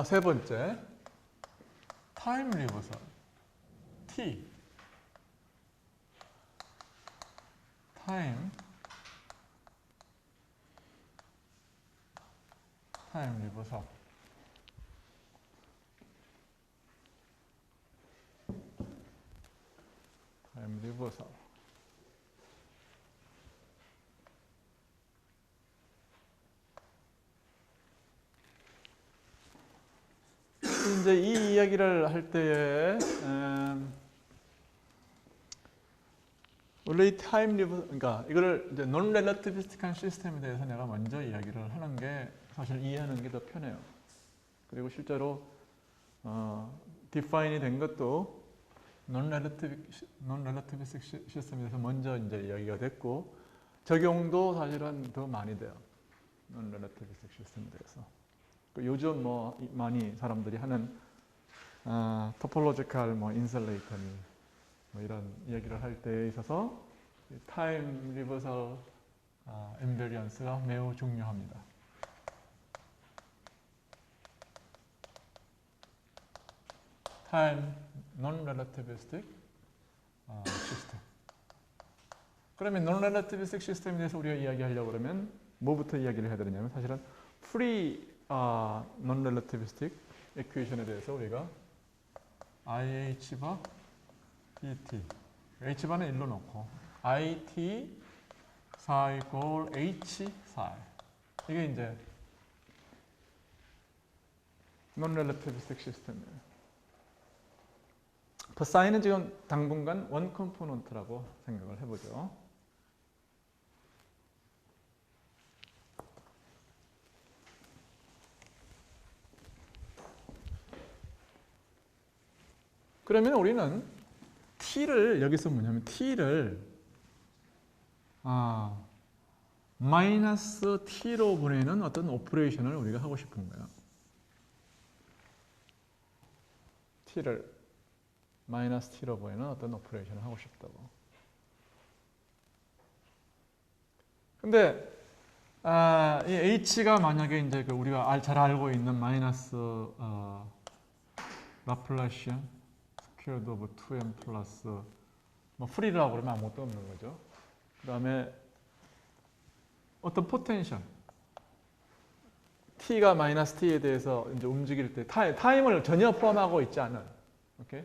세 번째, 타임 리버설. T. 타임 리버설. 타임 리버설. 이제 이 이야기를 할 때에 원래 이 타임 리버설, 그러니까 이거를 이제 논 렐러티비스틱한 시스템에 대해서 내가 먼저 이야기를 하는 게 사실 이해하는 게 더 편해요. 그리고 실제로 디파인이 된 것도 논 렐러티비스틱 시스템에 대해서 먼저 이제 이야기가 됐고 적용도 사실은 더 많이 돼요. 논 렐러티비스틱 시스템에 대해서. 요즘 뭐 많이 사람들이 하는 토폴로지컬 뭐 인슐레이터니 뭐 이런 이야기를 할 때에 있어서 타임 리버설 인베리언스가 매우 중요합니다. 타임 논 렐러티비스틱 시스템. 그러면 논 렐러티비스틱 시스템에 대해서 우리가 이야기하려고 그러면 뭐부터 이야기를 해야 되느냐면 사실은 프리 논 렐러티비스틱 이퀘이션에 대해서 우리가 IH 바 DT H바는 1로 놓고 IT 4 equal H 4 이게 이제 논 렐러티비스틱 시스템이에요. 그 사인은 지금 당분간 원 컴포넌트라고 생각을 해보죠. 그러면 우리는 t를 여기서 뭐냐면 t를 마이너스 t로 보내는 어떤 오퍼레이션을 우리가 하고 싶은 거예요. t를 마이너스 t로 보내는 어떤 오퍼레이션을 하고 싶다고. 근데 이 h가 만약에 이제 우리가 잘 알고 있는 마이너스 라플라시안 스퀘어드 오브 2m 플러스 뭐 프리라고 그러면 아무것도 없는 거죠. 그 다음에 어떤 포텐셜 t가 마이너스 t에 대해서 이제 움직일 때 타임을 전혀 포함하고 있지 않은 오케이?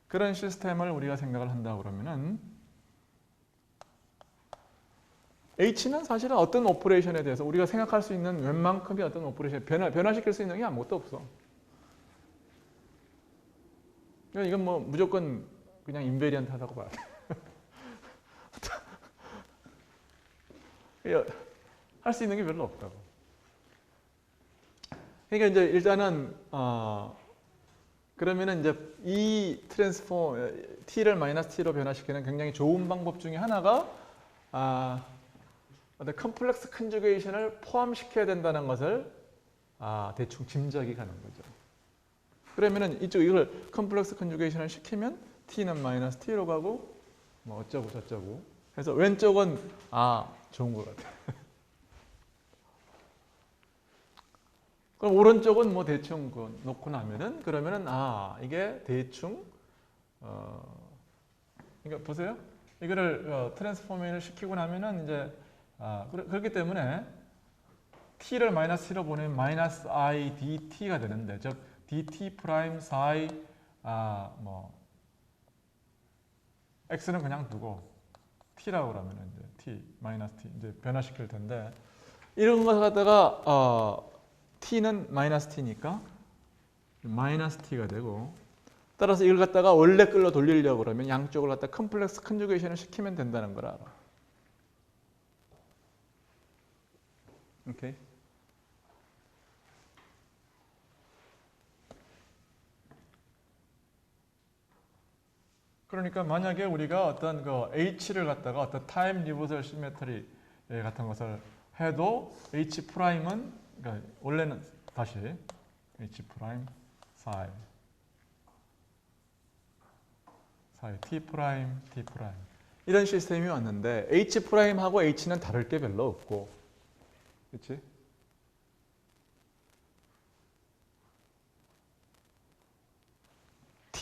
그런 시스템을 우리가 생각을 한다 그러면은 h는 사실은 어떤 오퍼레이션에 대해서 우리가 생각할 수 있는 웬만큼의 어떤 오퍼레이션 변화시킬 수 있는 게 아무것도 없어. 이건 뭐 무조건 그냥 인베리언트하다고 봐야 돼. 할 수 있는 게 별로 없다고. 그러니까 이제 일단은 그러면은 이제 이 트랜스폼 t를 마이너스 t로 변화시키는 굉장히 좋은 방법 중에 하나가 어떤 컴플렉스 컨주게이션을 포함시켜야 된다는 것을 대충 짐작이 가는 거죠. 그러면은 이걸 컴플렉스 컨주게이션을 시키면 t는 마이너스 t로 가고 뭐 어쩌고 저쩌고 해서 왼쪽은 좋은 것 같아. 그럼 오른쪽은 뭐 대충 놓고 나면은 그러면은 이게 대충 그러니까 보세요. 이거를 트랜스포메이션을 시키고 나면은 이제 그렇기 때문에 t를 마이너스 t로 보내면 마이너스 i dt가 되는데 즉 dt 프라임 4i 뭐 x는 그냥 두고 t라고 그러면 이제 t 마이너스 t 이제 변화시킬 텐데 이런 거 갖다가 t는 마이너스 t니까 마이너스 t가 되고 따라서 이걸 갖다가 원래 끌로 돌리려고 그러면 양쪽을 갖다 컴플렉스 컨주게이션을 시키면 된다는 걸 알아. 오케이. 그러니까 만약에 우리가 어떤 h를 갖다가 어떤 타임 리버설 시메트리 같은 것을 해도 h 프라임은 그러니까 원래는 다시 h 프라임 4 t 프라임 t 프라임 이런 시스템이 왔는데 h 프라임하고 h는 다를 게 별로 없고, 그렇지?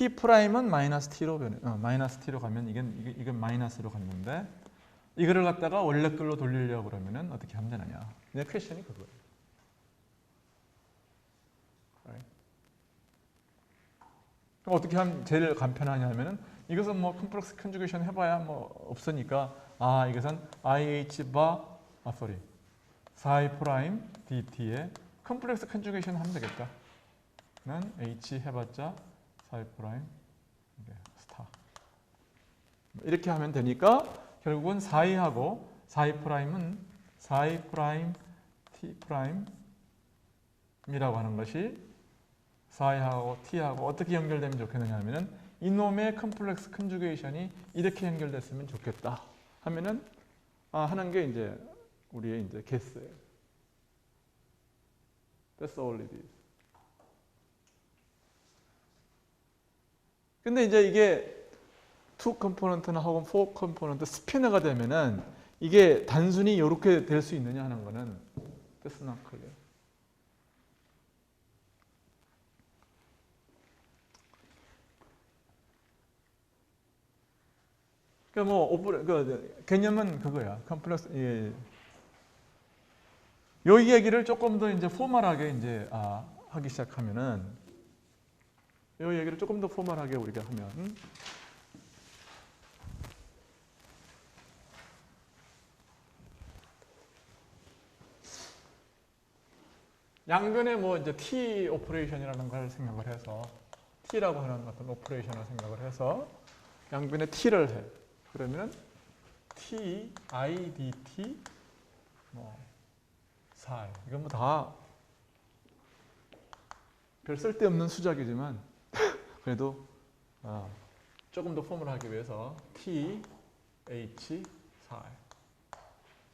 t 프라임은 마이너스 t로 마이너스 t로 가면 이건 마이너스로 갔는데 이거를 갖다가 원래 글로 돌리려고 그러면은 어떻게 하면 되느냐? 내 퀘션이 그거예요. 그럼 어떻게 하면 제일 간편하냐 하면은 이것은 뭐 컴플렉스 컨주게이션 해봐야 뭐 없으니까 이것은 IH 바 사이 프라임 DT에 컴플렉스 컨주게이션 하면 되겠다. 는 H 해봤자 사이 프라임 스타 이렇게 하면 되니까 결국은 사이하고 사이 프라임은 사이 프라임 T 프라임이라고 하는 것이 사이하고 T하고 어떻게 연결되면 좋겠느냐 하면은 이놈의 컴플렉스 컨주게이션이 이렇게 연결됐으면 좋겠다 하면은 하는 게 이제 우리의 이제 개스예요. That's all it is. 근데 이제 이게 2 컴포넌트나 혹은 4 컴포넌트 스피너가 되면은 이게 단순히 이렇게 될 수 있느냐 하는 거는 That's not clear. 그러니까 뭐 개념은 그거야. 컴플렉스 요 얘기를 조금 더 이제 포멀하게 이제 하기 시작하면은 요 얘기를 조금 더 포멀하게 우리가 하면 양변에 뭐 이제 T 오퍼레이션이라는 걸 생각을 해서 T라고 하는 어떤 오퍼레이션을 생각을 해서 양변에 T를 해. 그러면 T, I, DT 뭐 사이 이건 뭐 다 별 쓸데없는 수작이지만 그래도 조금 더 포멀하기 위해서 T, H, 사이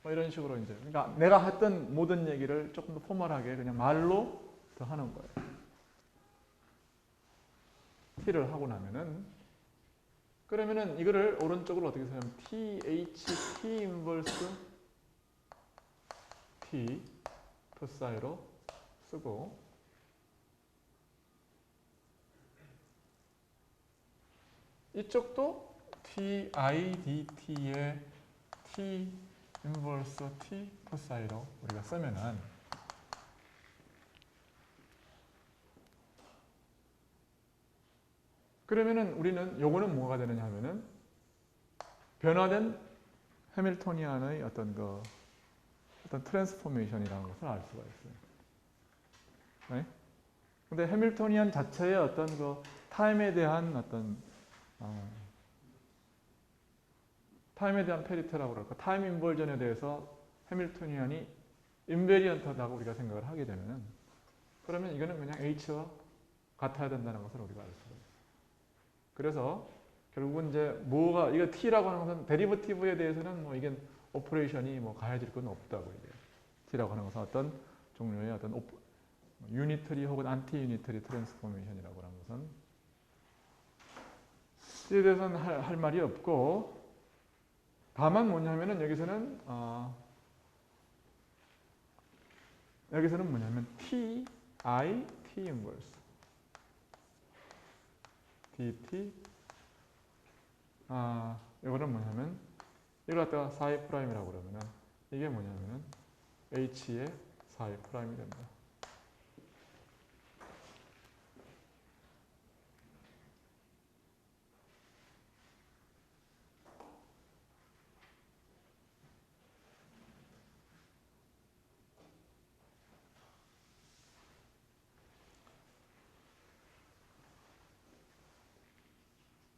뭐 이런 식으로 이제 그러니까 내가 했던 모든 얘기를 조금 더 포멀하게 그냥 말로 더 하는 거예요. T를 하고 나면은 그러면은 이거를 오른쪽으로 어떻게 쓰냐면 T, H, T 인버스 T 토사이로 쓰고 이쪽도 T, I, DT의 T 인버스 T 토사이로 우리가 쓰면은 그러면은 우리는 요거는 뭐가 되느냐 하면은 변화된 해밀토니안의 어떤 트랜스포메이션이라는 것을 알 수가 있어요. 네? 근데 해밀토니안 자체의 어떤 타임에 대한 어떤 타임에 대한 페리테라고 그럴까? 타임 인버전에 대해서 해밀토니안이 인베리언트하다고 우리가 생각을 하게 되면은 그러면 이거는 그냥 H와 같아야 된다는 것을 우리가 알 수가 있어요. 그래서 결국은 이제 이거 T라고 하는 것은 데리버티브에 대해서는 뭐 이게 오퍼레이션이 뭐 가해질 건 없다고 이게 T라고 하는 것은 어떤 종류의 어떤 유니터리 혹은 안티 유니터리 트랜스포메이션이라고 하는 것은 T에 대해서는 할 말이 없고 다만 뭐냐면은 여기서는 뭐냐면 T, I, T 인버스 DT 이거는 뭐냐면 이걸 갖다가 4의 프라임이라고 그러면은 이게 뭐냐면은 H의 4의 프라임이 된다.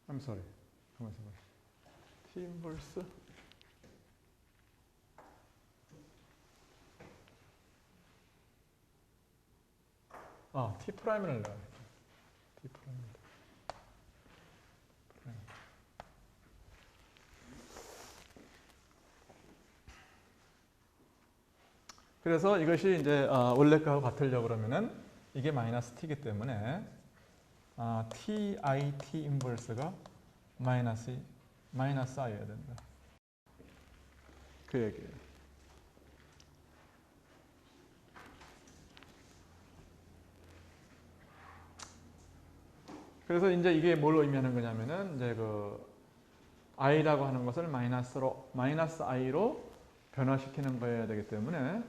I'm sorry. 가만히 있어봐. T 인버스 T 프라임을 넣어야 돼. T 프라임. 그래서 이것이 이제 원래 거하고 같으려고 그러면은 이게 마이너스 t이기 때문에 t, i, t 인버스가 마이너스 i여야 된다. 그 얘기예요. 그래서 이제 이게 뭘 의미하는 거냐면은 이제 그 i라고 하는 것을 마이너스 i로 변화시키는 거여야 되기 때문에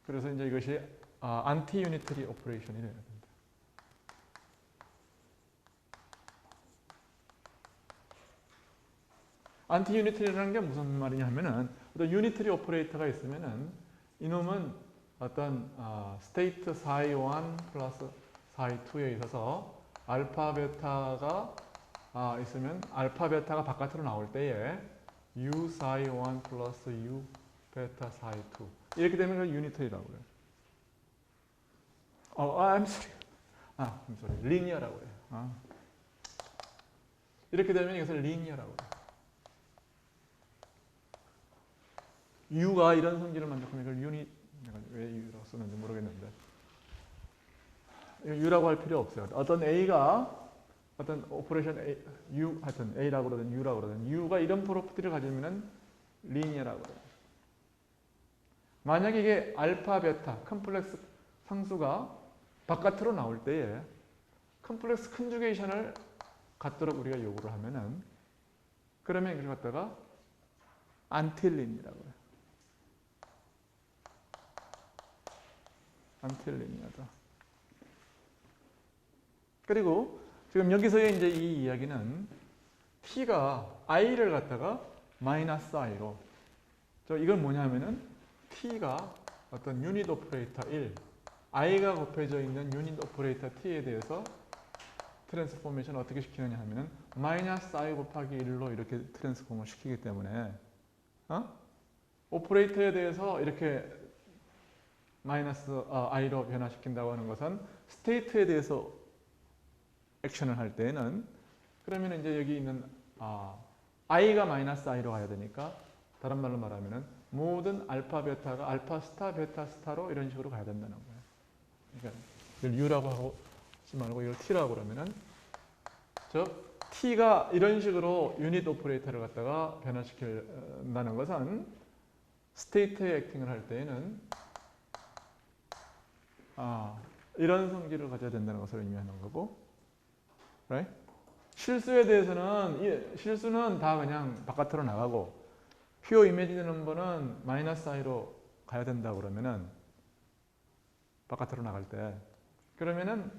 그래서 이제 이것이 안티 유니터리 오퍼레이션이 되어야 됩니다. 안티 유니터리라는 게 무슨 말이냐 하면은 어떤 유니터리 오퍼레이터가 있으면은 이놈은 어떤 스테이트 psi 1 플러스 psi 2에 있어서 알파 베타가 있으면 알파 베타가 바깥으로 나올 때에 u psi 1 플러스 u 베타 psi 2 이렇게 되면 그걸 유니터리라고 그래요. I'm sorry. 리니어라고 해요. 이렇게 되면 이것을 리니어라고 해요. U가 이런 성질을 만족하면 이걸 유닛, 왜 U라고 쓰는지 모르겠는데 U라고 할 필요 없어요. 어떤 A가 어떤 오퍼레이션 A, U 하여튼 A라고 그러든 U라고 그러든 U가 이런 프로퍼티를 가지면은 리니어라고 해요. 만약에 이게 알파, 베타, 컴플렉스 상수가 바깥으로 나올 때에 컴플렉스 컨주게이션을 갖도록 우리가 요구를 하면은 그러면 이걸 갖다가 안틸린이라고 해요. 안틸린이하다. 그리고 지금 여기서의 이제 이 이야기는 t가 i를 갖다가 마이너스 i로 이건 뭐냐면은 t가 어떤 유닛 오퍼레이터 1 i가 곱해져 있는 유닛 오퍼레이터 t에 대해서 트랜스포메이션을 어떻게 시키느냐 하면은 마이너스 i 곱하기 1로 이렇게 트랜스포머 시키기 때문에 오퍼레이터에 대해서 이렇게 마이너스 i로 변화시킨다고 하는 것은 스테이트에 대해서 액션을 할 때에는 그러면 이제 여기 있는 i가 마이너스 i로 가야 되니까 다른 말로 말하면은 모든 알파 베타가 알파 스타 베타 스타로 이런 식으로 가야 된다는 거예요. 그러니까 이걸 u라고 하지 말고 이걸 t라고 그러면은 t가 이런 식으로 유닛 오퍼레이터를 갖다가 변화시킨다는 것은 스테이트의 액팅을 할 때에는 이런 성질을 가져야 된다는 것을 의미하는 거고, right? 실수에 대해서는 실수는 다 그냥 바깥으로 나가고 퓨어 이미지 넘버는 마이너스 i로 가야 된다 그러면은 바깥으로 나갈 때 그러면은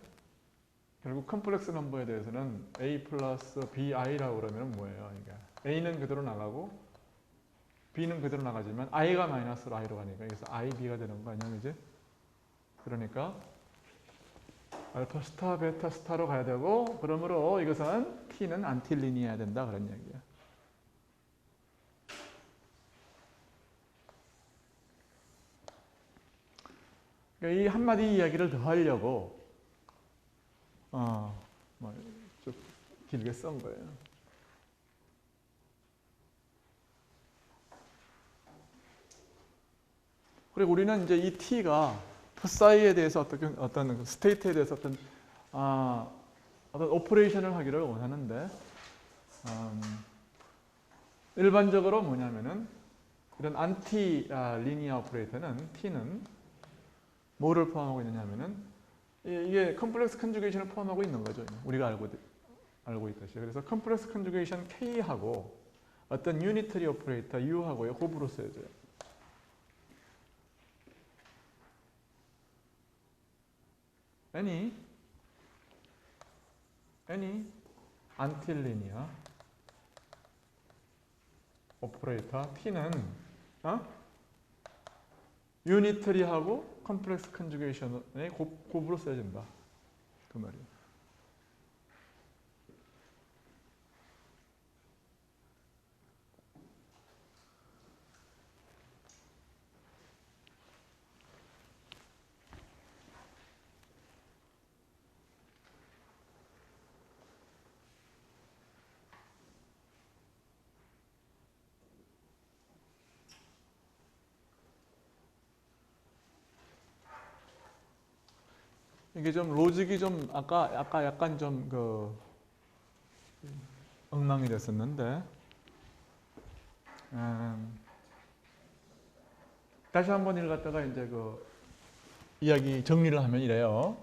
결국 컴플렉스 넘버에 대해서는 a 플러스 bi라고 그러면 뭐예요? 그러니까 a는 그대로 나가고 b는 그대로 나가지만 i가 마이너스 i로 가니까 그래서 ib가 되는 거 아니야, 이제? 그러니까 알파 스타 베타 스타로 가야 되고 그러므로 이것은 t는 안틸리니해야 된다 그런 얘기야. 그러니까 이 한마디 이야기를 더 하려고 좀 길게 쓴 거예요. 그리고 우리는 이제 이 t가 psi에 대해서 어떤 스테이트에 대해서 어떤 오퍼레이션을 하기를 원하는데 일반적으로 뭐냐면은 이런 안티 리니어 오퍼레이터는 t는 뭐를 포함하고 있느냐면은 이게 컴플렉스 컨주게이션을 포함하고 있는 거죠. 우리가 알고 있듯이. 그래서 컴플렉스 컨주게이션 K하고 어떤 유니터리 오퍼레이터 U하고의 곱으로 쓰여져요. any 안틸리니어 오퍼레이터 T는 유니터리하고 컴플렉스 컨주게이션의 곱으로 써진다. 그 말이에요. 이게 좀 로직이 좀 아까 약간 좀 엉망이 됐었는데 다시 한번 이걸 갖다가 이제 그 이야기 정리를 하면 이래요.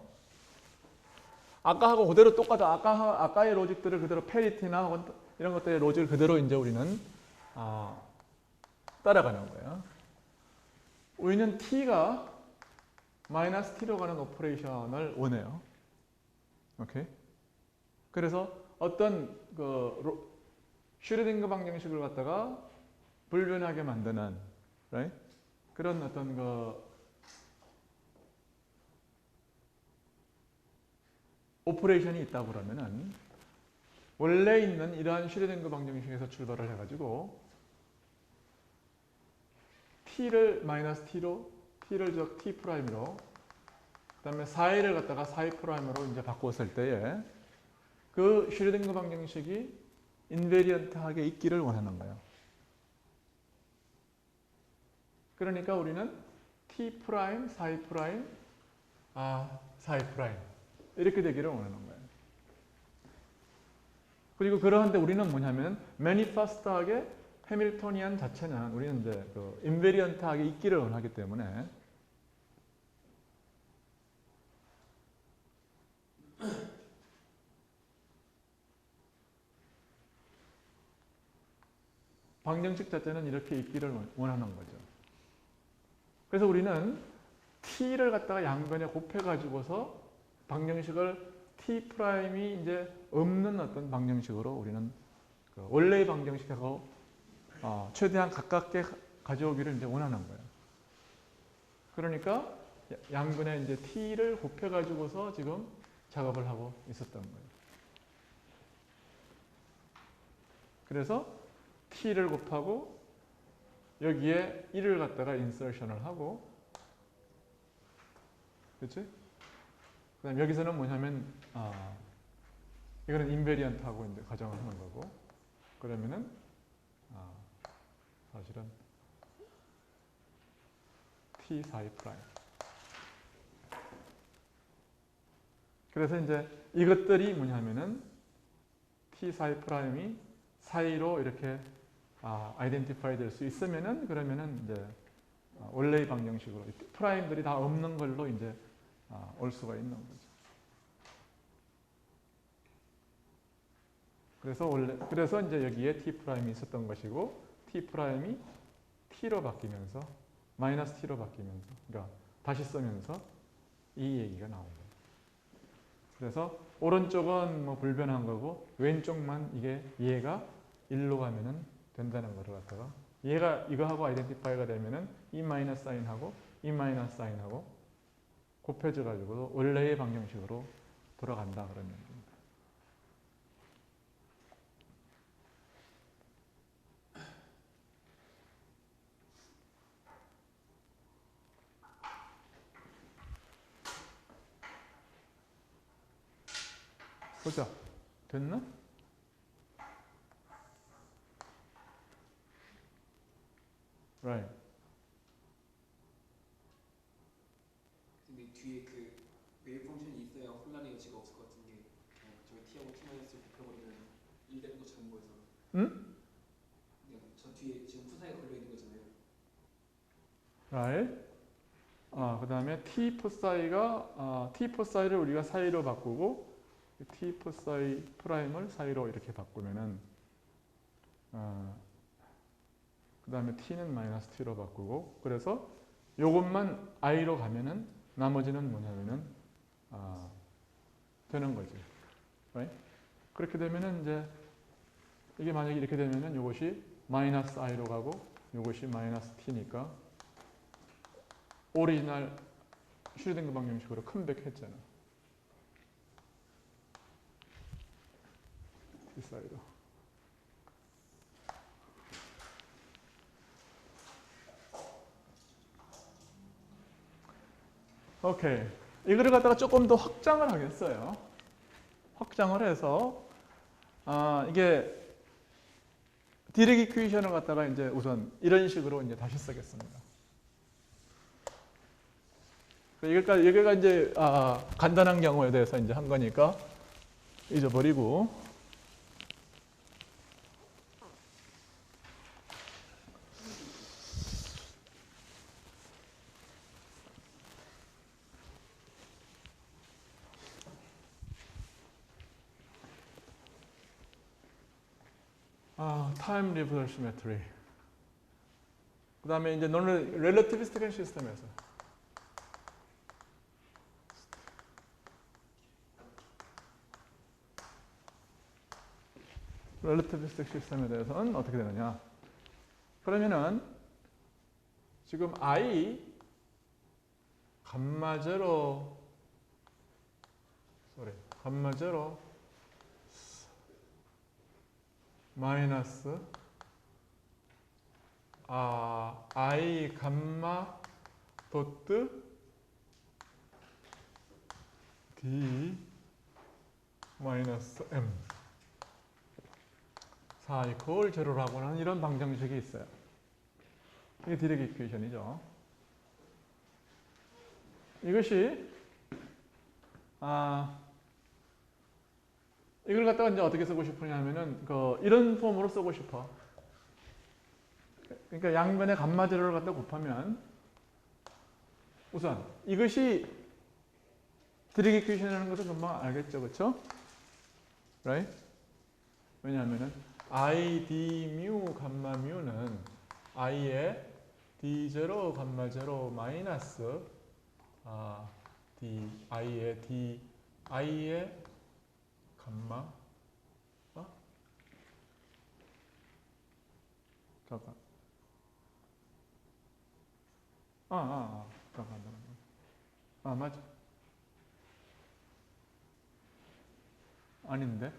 아까하고 그대로 똑같아. 아까의 로직들을 그대로 페리티나 이런 것들의 로직을 그대로 이제 우리는 따라가는 거예요. 우리는 t가 마이너스 t로 가는 오퍼레이션을 원해요. 오케이? 그래서 어떤 그 슈레딩거 방정식을 갖다가 불변하게 만드는 right? 그런 어떤 그 오퍼레이션이 있다고 그러면은 원래 있는 이러한 슈레딩거 방정식에서 출발을 해가지고 t를 마이너스 t로 t를 즉 t 프라임으로 그다음에 4A를 갖다가 4A 프라임으로 이제 바꿨을 때에 그 슈레딩거 방정식이 인베리언트하게 있기를 원하는 거예요. 그러니까 우리는 t 프라임, 4A 프라임, 4A 프라임 이렇게 되기를 원하는 거예요. 그리고 그러한데 우리는 뭐냐면 매니페스트하게 해밀토니안 자체는 우리는 이제 그 인베리언트하게 있기를 원하기 때문에 방정식 자체는 이렇게 있기를 원하는 거죠. 그래서 우리는 t를 갖다가 양변에 곱해가지고서 방정식을 t 프라임이 이제 없는 어떤 방정식으로 우리는 그 원래의 방정식하고 최대한 가깝게 가져오기를 이제 원하는 거예요. 그러니까 양변에 이제 t를 곱해가지고서 지금 작업을 하고 있었던 거예요. 그래서 t를 곱하고 여기에 1을 갖다가 인서션을 하고 그렇지? 그다음 여기서는 뭐냐면 이거는 인베리언트하고 이제 가정을 하는 거고 그러면은 사실은 t 4e 프라임. 그래서 이제 이것들이 뭐냐면은 t 4e 프라임이 사이로 이렇게 아이덴티파이 될 수 있으면은 그러면은 이제 원래의 방정식으로 프라임들이 다 없는 걸로 이제 올 수가 있는 거죠. 그래서 이제 여기에 t 프라임이 있었던 것이고 t 프라임이 t로 바뀌면서 마이너스 t로 바뀌면서 그러니까 다시 쓰면서 이 얘기가 나온 거예요. 그래서 오른쪽은 뭐 불변한 거고 왼쪽만 얘가 1로 가면은 된다는 거를 갖다가 얘가 이거하고 아이덴티파이가 되면은 이 마이너스 사인하고 이 마이너스 사인하고 곱해져 가지고 원래의 방정식으로 돌아간다 그런 얘기입니다. 보자. 됐나? Right. 근데 뒤에 그 웨이브 펑션이 있어야 혼란의 여지가 없을 것 같은 게 저희 t하고 t-를 곱해버리면 1 되는 것처럼 보여서 응? 저 뒤에 지금 푸사에 걸려 있는 거잖아요. Right. 그 다음에 t 포사이가 t 포사이를 우리가 사이로 바꾸고 t 포사이 프라임을 사이로 이렇게 바꾸면은 그 다음에 t는 마이너스 t로 바꾸고 그래서 요것만 i로 가면은 나머지는 뭐냐면은 되는 거지. Right? 그렇게 되면은 이제 이게 만약에 이렇게 되면은 요것이 마이너스 i로 가고 요것이 마이너스 t니까 오리지널 슈레딩거 방정식으로 컴백했잖아. 이 사이로. 오케이. 이거를 갖다가 조금 더 확장을 하겠어요. 확장을 해서 이게 디렉 이퀘이션을 갖다가 이제 우선 이런 식으로 이제 다시 쓰겠습니다. 여기가 이제 간단한 경우에 대해서 이제 한 거니까 잊어버리고 타임 리버설 시메트리. 그 다음에 이제 너는 렐러티비스틱한 시스템에서 렐러티비스틱 시스템에 대해서는 어떻게 되느냐? 그러면은 지금 I 감마 제로 마이너스 I 감마 도트 D 마이너스 M 4 이퀄 제로라고 하는 이런 방정식이 있어요. 이게 디렉 이퀘이션이죠. 이것이 이걸 갖다가 이제 어떻게 쓰고 싶으냐면은 이런 폼으로 쓰고 싶어. 그러니까 양변의 감마 제로를 갖다 곱하면 우선 이것이 디렉 이퀘이션이라는 것을 금방 알겠죠, 그렇죠? right? 왜냐하면은 I d 뮤 감마 뮤는 I의 d0 감마 제로 마이너스 I의 감마 잠깐 잠깐 맞아 아닌데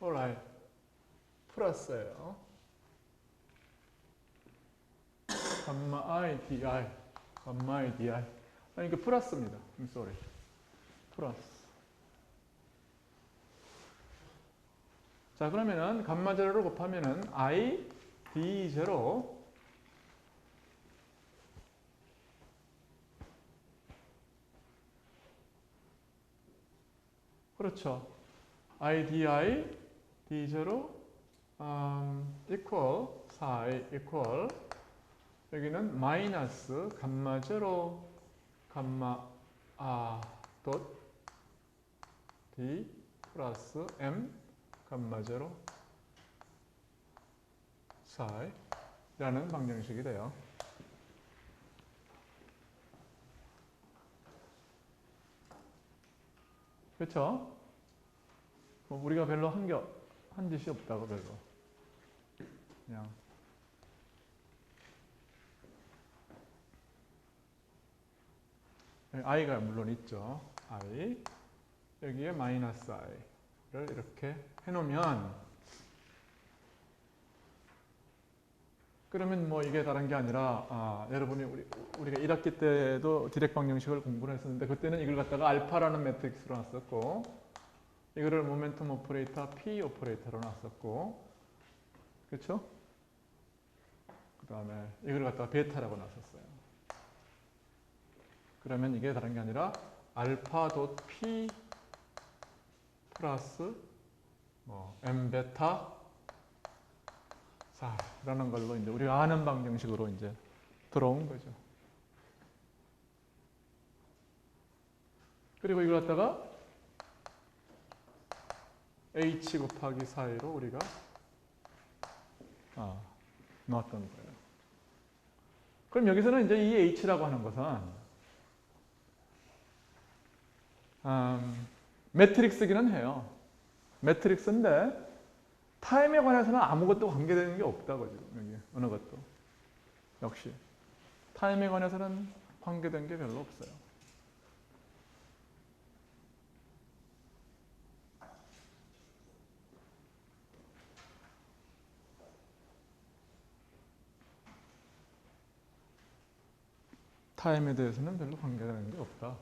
alright 플러스예요. 감마 I di 감마 I di 그러니까 플러스입니다. sorry 플러스. 자 그러면은 감마 제로를 곱하면은 I d 제로 그렇죠. I di d0 equal 4 equal 여기는 마이너스 감마 제로 감마 덧 d 플러스 m 감마 제로 4라는 방정식이 돼요. 그렇죠? 우리가 별로 한 짓이 없다고 별로. 그냥 i가 물론 있죠. i 여기에 마이너스 i를 이렇게 해놓으면 그러면 뭐 이게 다른 게 아니라 여러분이 우리가 1학기 때도 디렉 방정식을 공부를 했었는데 그때는 이걸 갖다가 알파라는 매트릭스로 놨었고 이거를 모멘텀 오퍼레이터 P 오퍼레이터로 놨었고 그렇죠? 그 다음에 이걸 갖다가 베타라고 놨었어요. 그러면 이게 다른 게 아니라 알파 돗 P 플러스 M 베타 4라는 걸로 이제 우리가 아는 방정식으로 이제 들어온 거죠. 그리고 이걸 갖다가 H 곱하기 4로 우리가 넣었던 거예요. 그럼 여기서는 이제 이 H라고 하는 것은 매트릭스기는 해요. 매트릭스인데 타임에 관해서는 아무것도 관계되는 게 없다고 지금 여기 어느 것도 역시 타임에 관해서는 관계된 게 별로 없어요. 타임에 대해서는 별로 관계되는 게 없다.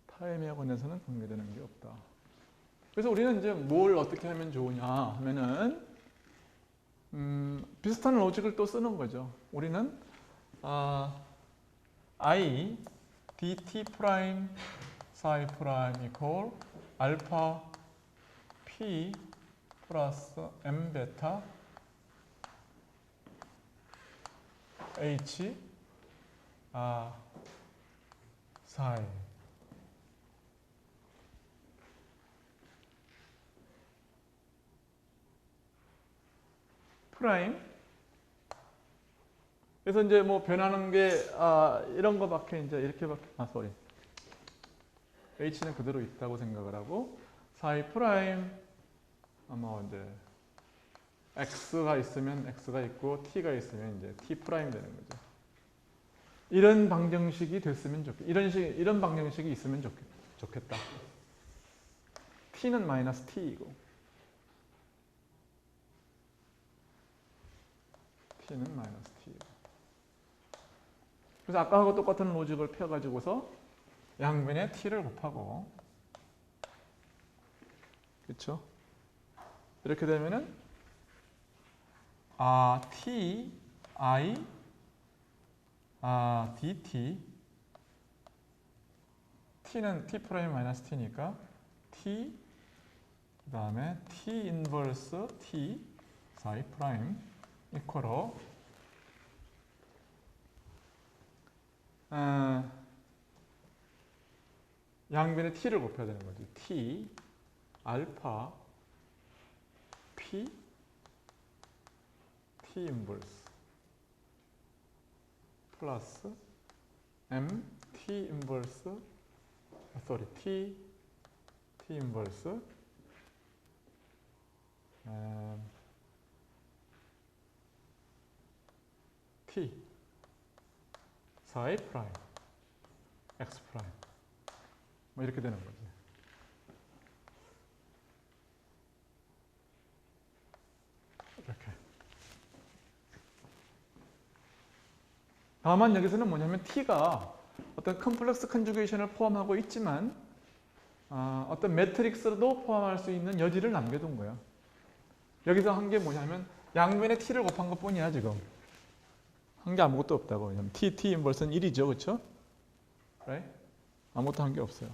타임에 관해서는 관계되는 게 없다. 그래서 우리는 이제 뭘 어떻게 하면 좋으냐 하면은 비슷한 로직을 또 쓰는 거죠. 우리는 I dt 프라임 psi 프라임 equal 알파 P 플러스 M 베타 H 사이 프라임. 그래서 이제 뭐 변하는 게 이런 거밖에 이제 이렇게밖에 sorry. H는 그대로 있다고 생각을 하고 사이 프라임 뭐 이제 X가 있으면 X가 있고 T가 있으면 이제 T 프라임 되는 거죠. 이런 방정식이 됐으면 이런 방정식이 있으면 좋겠다. T는 마이너스 T이고 T는 마이너스 T이고. 그래서 아까하고 똑같은 로직을 펴가지고서 양변에 T를 곱하고 그렇죠? 이렇게 되면은 T I dt T는 T 프라임 마이너스 T니까 T 그 다음에 T 인버스 T 사이 프라임 이퀄로 양변에 T를 곱해야 되는 거지. T 알파 P T 인버스 플러스 M T 인버스 T 인버스 T 사이 프라임 X 프라임 뭐 이렇게 되는 거지. 이렇게. 다만 여기서는 뭐냐면 T가 어떤 컴플렉스 컨주게이션을 포함하고 있지만 어떤 매트릭스로도 포함할 수 있는 여지를 남겨둔 거야. 여기서 한 게 뭐냐면 양변에 T를 곱한 것 뿐이야 지금. 한 게 아무것도 없다고. 왜냐면 T 인버스는 1이죠. 그렇죠? Right? 아무것도 한 게 없어요.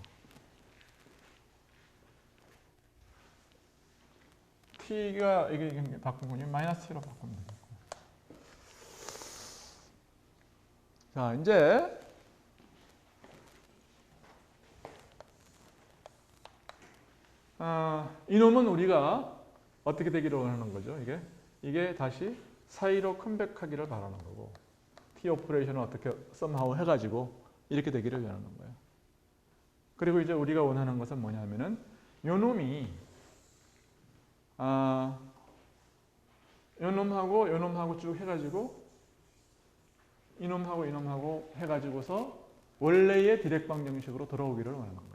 T가 이게 바꾸면 마이너스 T로 바꾸면 되겠고. 자, 이제 이놈은 우리가 어떻게 되기를 원하는 거죠? 이게 다시 사이로 컴백하기를 바라는 거고 T 오퍼레이션을 어떻게 somehow 해가지고 이렇게 되기를 원하는 거예요. 그리고 이제 우리가 원하는 것은 뭐냐면은 요 놈이 요 놈하고 쭉 해가지고 이놈하고 해가지고서 원래의 디렉 방정식으로 돌아오기를 원하는 거예요.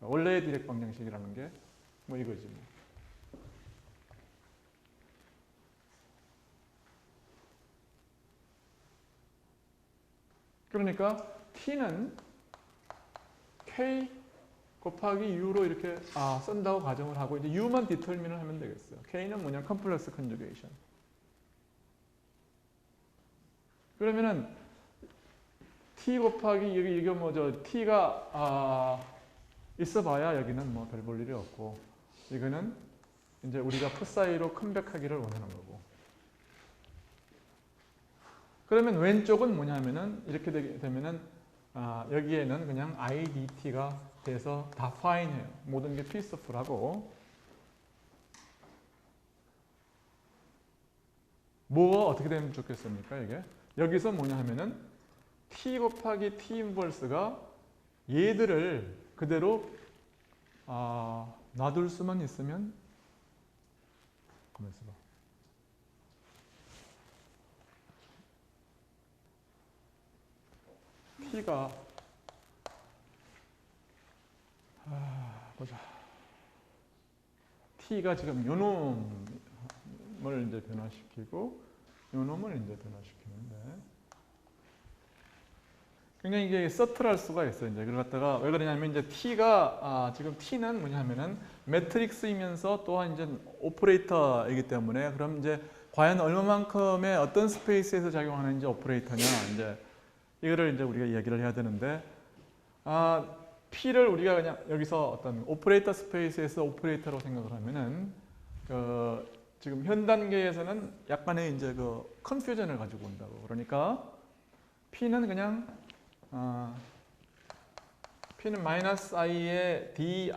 원래의 디렉 방정식이라는 게 뭐 이거지. 뭐. 그러니까 T는 K 곱하기 U로 이렇게 쓴다고 가정을 하고 이제 U만 디터민을 하면 되겠어요. K는 뭐냐? 컴플렉스 컨주게이션. 그러면은 T 곱하기 이게 뭐죠? T가 있어봐야 여기는 뭐 별 볼 일이 없고 이거는 이제 우리가 풋사이로 컴백하기를 원하는 거고. 그러면 왼쪽은 뭐냐면은 이렇게 되면은 여기에는 그냥 IDT가 돼서 다 파인해요. 모든 게 피스풀하고 뭐가 어떻게 되면 좋겠습니까? 이게 여기서 뭐냐 하면은 T 곱하기 T 인버스가 얘들을 그대로 놔둘 수만 있으면 가만있어 봐. T가 보자. T가 지금 요 놈을 이제 변화시키고 요 놈을 이제 변화시키는데 굉장히 이게 서툴할 수가 있어요. 이제 그걸 갖다가 왜 그러냐면 이제 T가 지금 T는 뭐냐면은 매트릭스이면서 또한 이제 오퍼레이터이기 때문에 그럼 이제 과연 얼마만큼의 어떤 스페이스에서 작용하는지 오퍼레이터냐 이제 이거를 이제 우리가 이야기를 해야 되는데 P를 우리가 그냥 여기서 어떤 오퍼레이터 스페이스에서 오퍼레이터로 생각을 하면은 지금 현 단계에서는 약간의 이제 그 컨퓨전을 가지고 온다고. 그러니까 P는 그냥 P는 마이너스 i의 di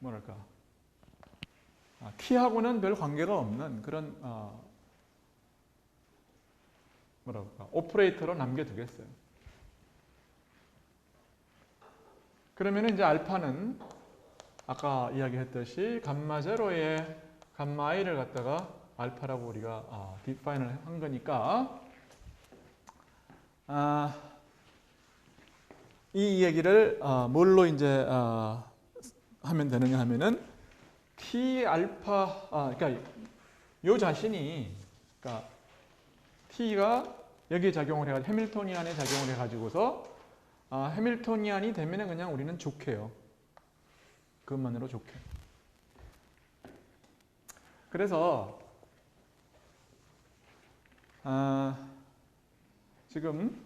뭐랄까 T하고는 별 관계가 없는 그런 뭐랄까 오퍼레이터로 남겨두겠어요. 그러면 이제 알파는 아까 이야기했듯이 감마 제로에 감마 i를 갖다가 알파라고 우리가 디파인을 한 거니까 이 얘기를 뭘로 이제 하면 되느냐 하면은 T 알파 그러니까 요 자신이 그러니까 T가 여기에 작용을 해가지고 해밀토니안에 작용을 해가지고서 해밀토니안이 되면은 그냥 우리는 좋게요. 그것만으로 좋게. 그래서 지금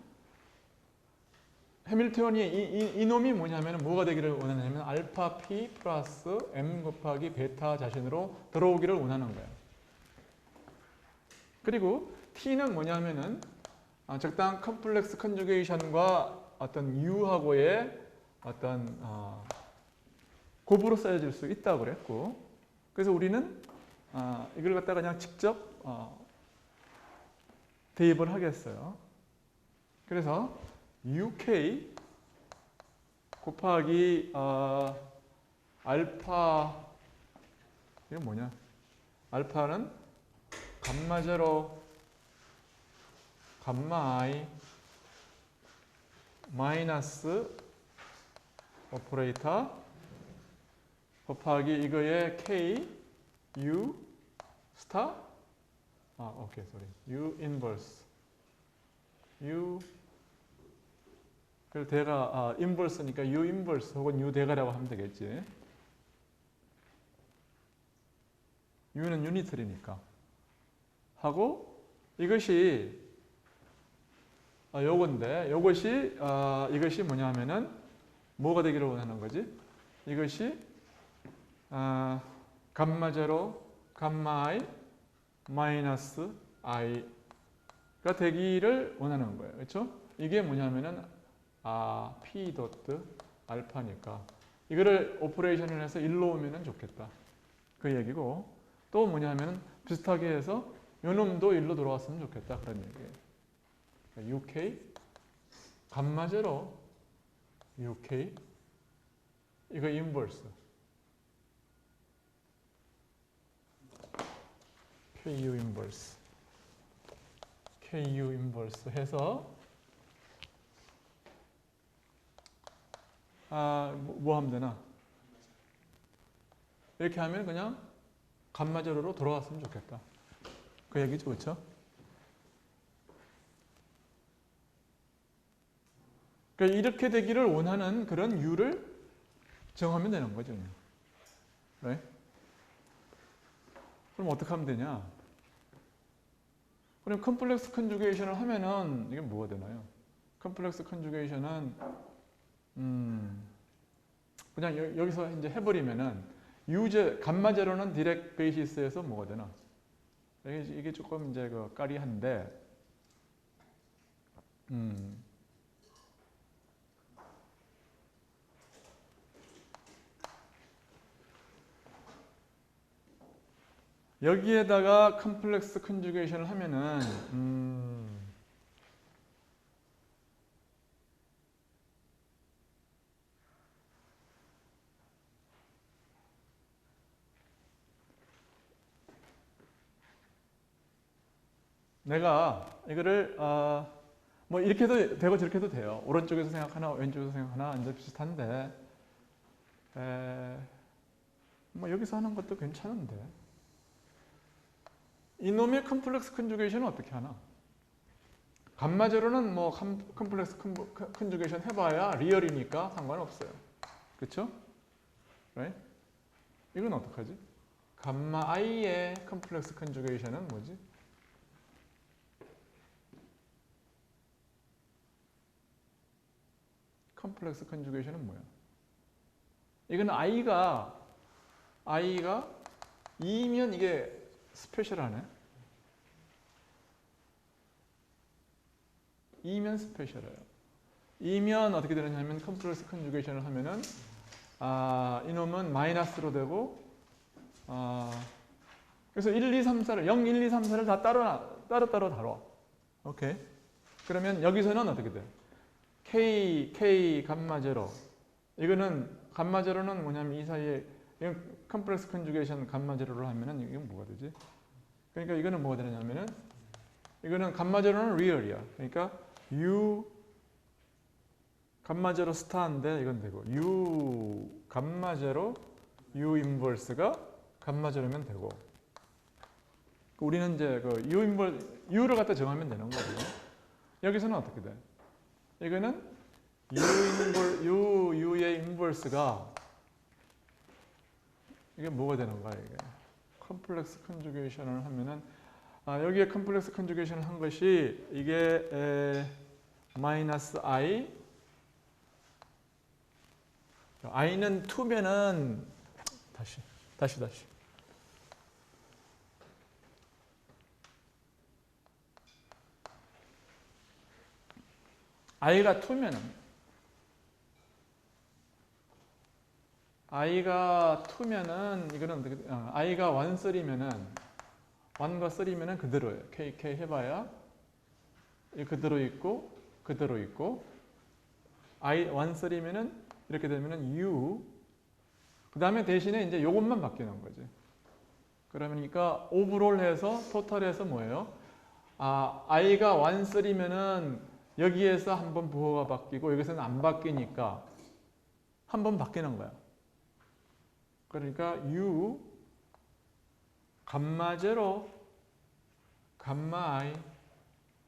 해밀토니의 이 놈이 뭐냐면 뭐가 되기를 원하냐면 알파 P 플러스 M 곱하기 베타 자신으로 들어오기를 원하는 거예요. 그리고 T는 뭐냐면은 적당한 컴플렉스 컨주게이션과 어떤 U하고의 어떤 곱으로 써질 수 있다고 그랬고, 그래서 우리는 이걸 갖다가 그냥 직접 대입을 하겠어요. 그래서 UK 곱하기 알파 이게 뭐냐? 알파는 감마 제로 감마 i 마이너스 오퍼레이터 곱하기 이거의 k u 스타 오케이 sorry u 인버스 u 그 대가 인버스니까 u 인버스 혹은 u 대가라고 하면 되겠지. u는 유니트리니까 하고 이것이 요건데 이것이 뭐냐면은 뭐가 되기를 원하는 거지? 이것이 감마 제로 감마 i 마이너스 i가 되기를 원하는 거예요. 그렇죠? 이게 뭐냐면은 p 도트 알파니까 이거를 오퍼레이션을 해서 1로 오면은 좋겠다. 그 얘기고 또 뭐냐면 비슷하게 해서 요 놈도 1로 돌아왔으면 좋겠다. 그런 얘기예요. UK 감마 제로 UK 이거 인버스 KU 인버스 KU 인버스 해서 뭐 하면 되나? 이렇게 하면 그냥 감마 제로로 돌아왔으면 좋겠다. 그 얘기죠, 그렇죠? 그러니까 이렇게 되기를 원하는 그런 U를 정하면 되는 거죠. 네? 그럼 어떻게 하면 되냐? 그럼 컴플렉스 컨주게이션을 하면은 이게 뭐가 되나요? 컴플렉스 컨주게이션은 그냥 여기서 이제 해버리면은 감마 제로는 디렉 베이시스에서 뭐가 되나? 이게 조금 이제 그 까리한데 여기에다가 컴플렉스 컨주게이션을 하면은 내가 이거를 뭐 이렇게 해도 되고 저렇게 해도 돼요. 오른쪽에서 생각하나 왼쪽에서 생각하나 이제 비슷한데 뭐 여기서 하는 것도 괜찮은데 이놈의 컴플렉스 컨주게이션은 어떻게 하나? 감마 제로는 뭐 컴플렉스 컨주게이션 해봐야 리얼이니까 상관없어요. 그렇죠? Right? 이건 어떡하지? 감마 i의 컴플렉스 컨주게이션은 뭐지? 컴플렉스 컨주게이션은 뭐야? 이거는 i가 2면 이게 스페셜하네. 2면 스페셜해요. 2면 어떻게 되느냐면 컴플렉스 컨주게이션을 하면은 이놈은 마이너스로 되고 그래서 1, 2, 3, 4를 0, 1, 2, 3, 4를 다 따로 다뤄. 오케이. 그러면 여기서는 어떻게 돼? K 감마 제로. 이거는 감마 제로는 뭐냐면 이 사이에 이건 컴플렉스 컨주게이션 감마 제로를 하면은 이건 뭐가 되지? 그러니까 이거는 뭐가 되냐면은 이거는 감마 제로는 리얼이야. 그러니까 U 감마 제로 스타인데 이건 되고 U 감마 제로 U 인버스가 감마 제로면 되고 우리는 이제 그 U를 갖다 정하면 되는 거고 여기서는 어떻게 돼? 이거는 U의 인버스가 이게 뭐가 되는 거야 이게? 컴플렉스 컨주게이션을 하면은 여기에 컴플렉스 컨주게이션을 한 것이 이게 마이너스 i는 2면은 다시 i가 2면은 이거는 어떻게 i가 1, 3면은 1과 3면은 그대로예요. k 해봐야 그대로 있고 i 1, 3면은 이렇게 되면은 u 그 다음에 대신에 이제 요것만 바뀌는 거지. 그러니까 오버롤 해서 토탈해서 뭐예요? i가 1, 3면은 여기에서 한번 부호가 바뀌고 여기서는 안 바뀌니까 한 번 바뀌는 거야. 그러니까 u 감마 제로 감마 i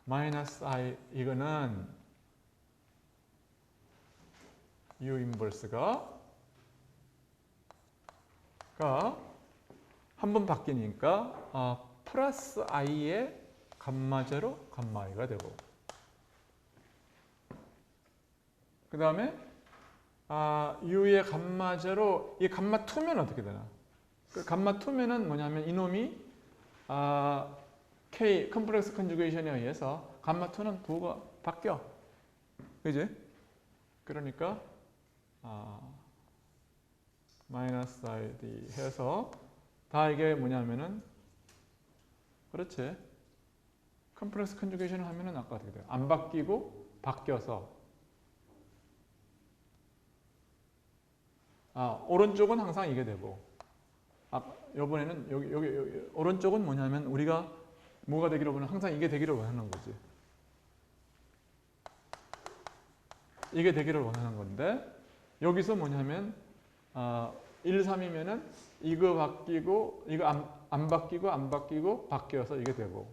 마이너스 i 이거는 u 인버스가 한 번 바뀌니까 플러스 i의 감마 제로 감마 i가 되고 그 다음에 u의 감마 제로 이 감마 2면 어떻게 되나? 그 감마 2면은 뭐냐면 이놈이 K 컴플렉스 컨주게이션에 의해서 감마 2는 부호가 바뀌어. 그지? 그러니까 마이너스 id 해서 다 이게 뭐냐면은 그렇지. 컴플렉스 컨주게이션을 하면은 아까 어떻게 돼요? 안 바뀌고 바뀌어서 오른쪽은 항상 이게 되고 요번에는 여기 오른쪽은 뭐냐면 우리가 뭐가 되기를 원하는 항상 이게 되기를 원하는 거지. 이게 되기를 원하는 건데 여기서 뭐냐면 1, 3이면은 이거 바뀌고 이거 안 바뀌고 바뀌어서 이게 되고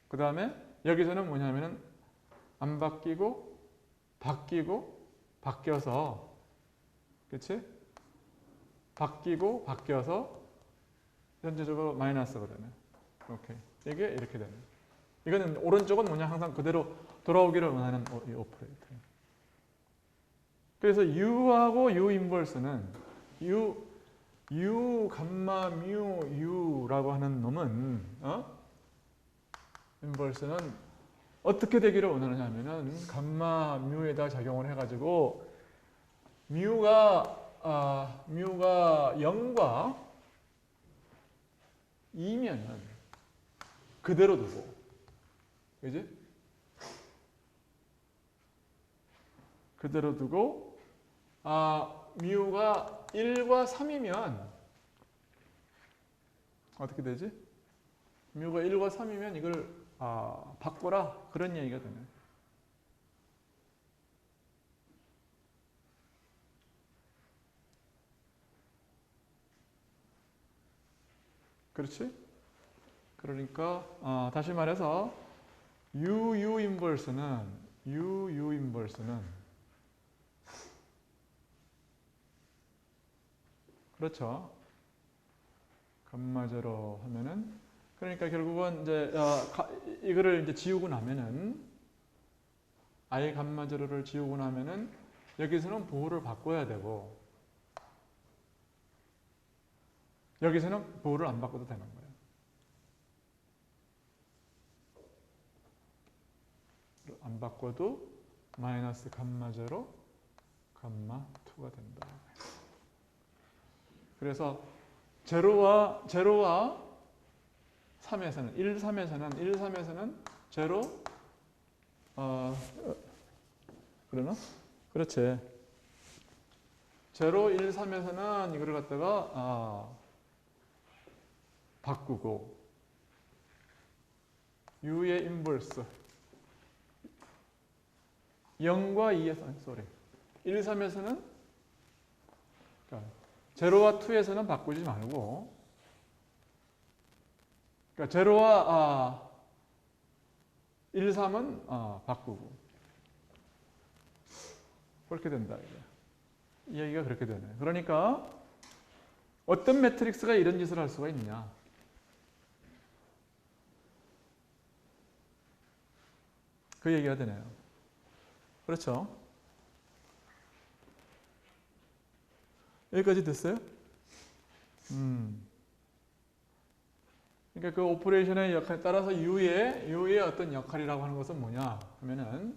그 다음에 여기서는 뭐냐면은 안 바뀌고 바뀌어서 그치? 바뀌고 바뀌어서 현재적으로 마이너스가 되네. 오케이. 이게 이렇게 되네. 이거는 오른쪽은 뭐냐 항상 그대로 돌아오기를 원하는 이 오퍼레이터. 그래서 u하고 u 인버스는 u 감마 뮤 u라고 하는 놈은 인버스는 어떻게 되기를 원하느냐 하면은 감마 뮤에다 작용을 해가지고 뮤가 0과 2면은 그대로 두고 그지? 그대로 두고 뮤가 1과 3이면 어떻게 되지? 뮤가 1과 3이면 이걸 바꿔라 그런 얘기가 되네. 그렇지? 그러니까 다시 말해서 u 인버스는 그렇죠. 감마 제로 하면은 그러니까 결국은 이제 이거를 이제 지우고 나면은 I 감마 제로를 지우고 나면은 여기서는 보호를 바꿔야 되고 여기서는 보호를 안 바꿔도 되는 거예요. 안 바꿔도 마이너스 감마 제로, 감마 2가 된다. 그래서 제로와 3에서는 1, 3에서는 제로 그러나? 그렇지. 제로, 1, 3에서는 이거를 갖다가 바꾸고 U의 인버스 0과 2에서 1, 3에서는 그러니까 제로와 2에서는 바꾸지 말고 그러니까 제로와 1, 3은 바꾸고 그렇게 된다. 이게. 이야기가 그렇게 되네. 그러니까 어떤 매트릭스가 이런 짓을 할 수가 있냐. 그 얘기가 되네요. 그렇죠? 여기까지 됐어요? 그러니까 그 오퍼레이션의 역할에 따라서 U의 어떤 역할이라고 하는 것은 뭐냐 하면은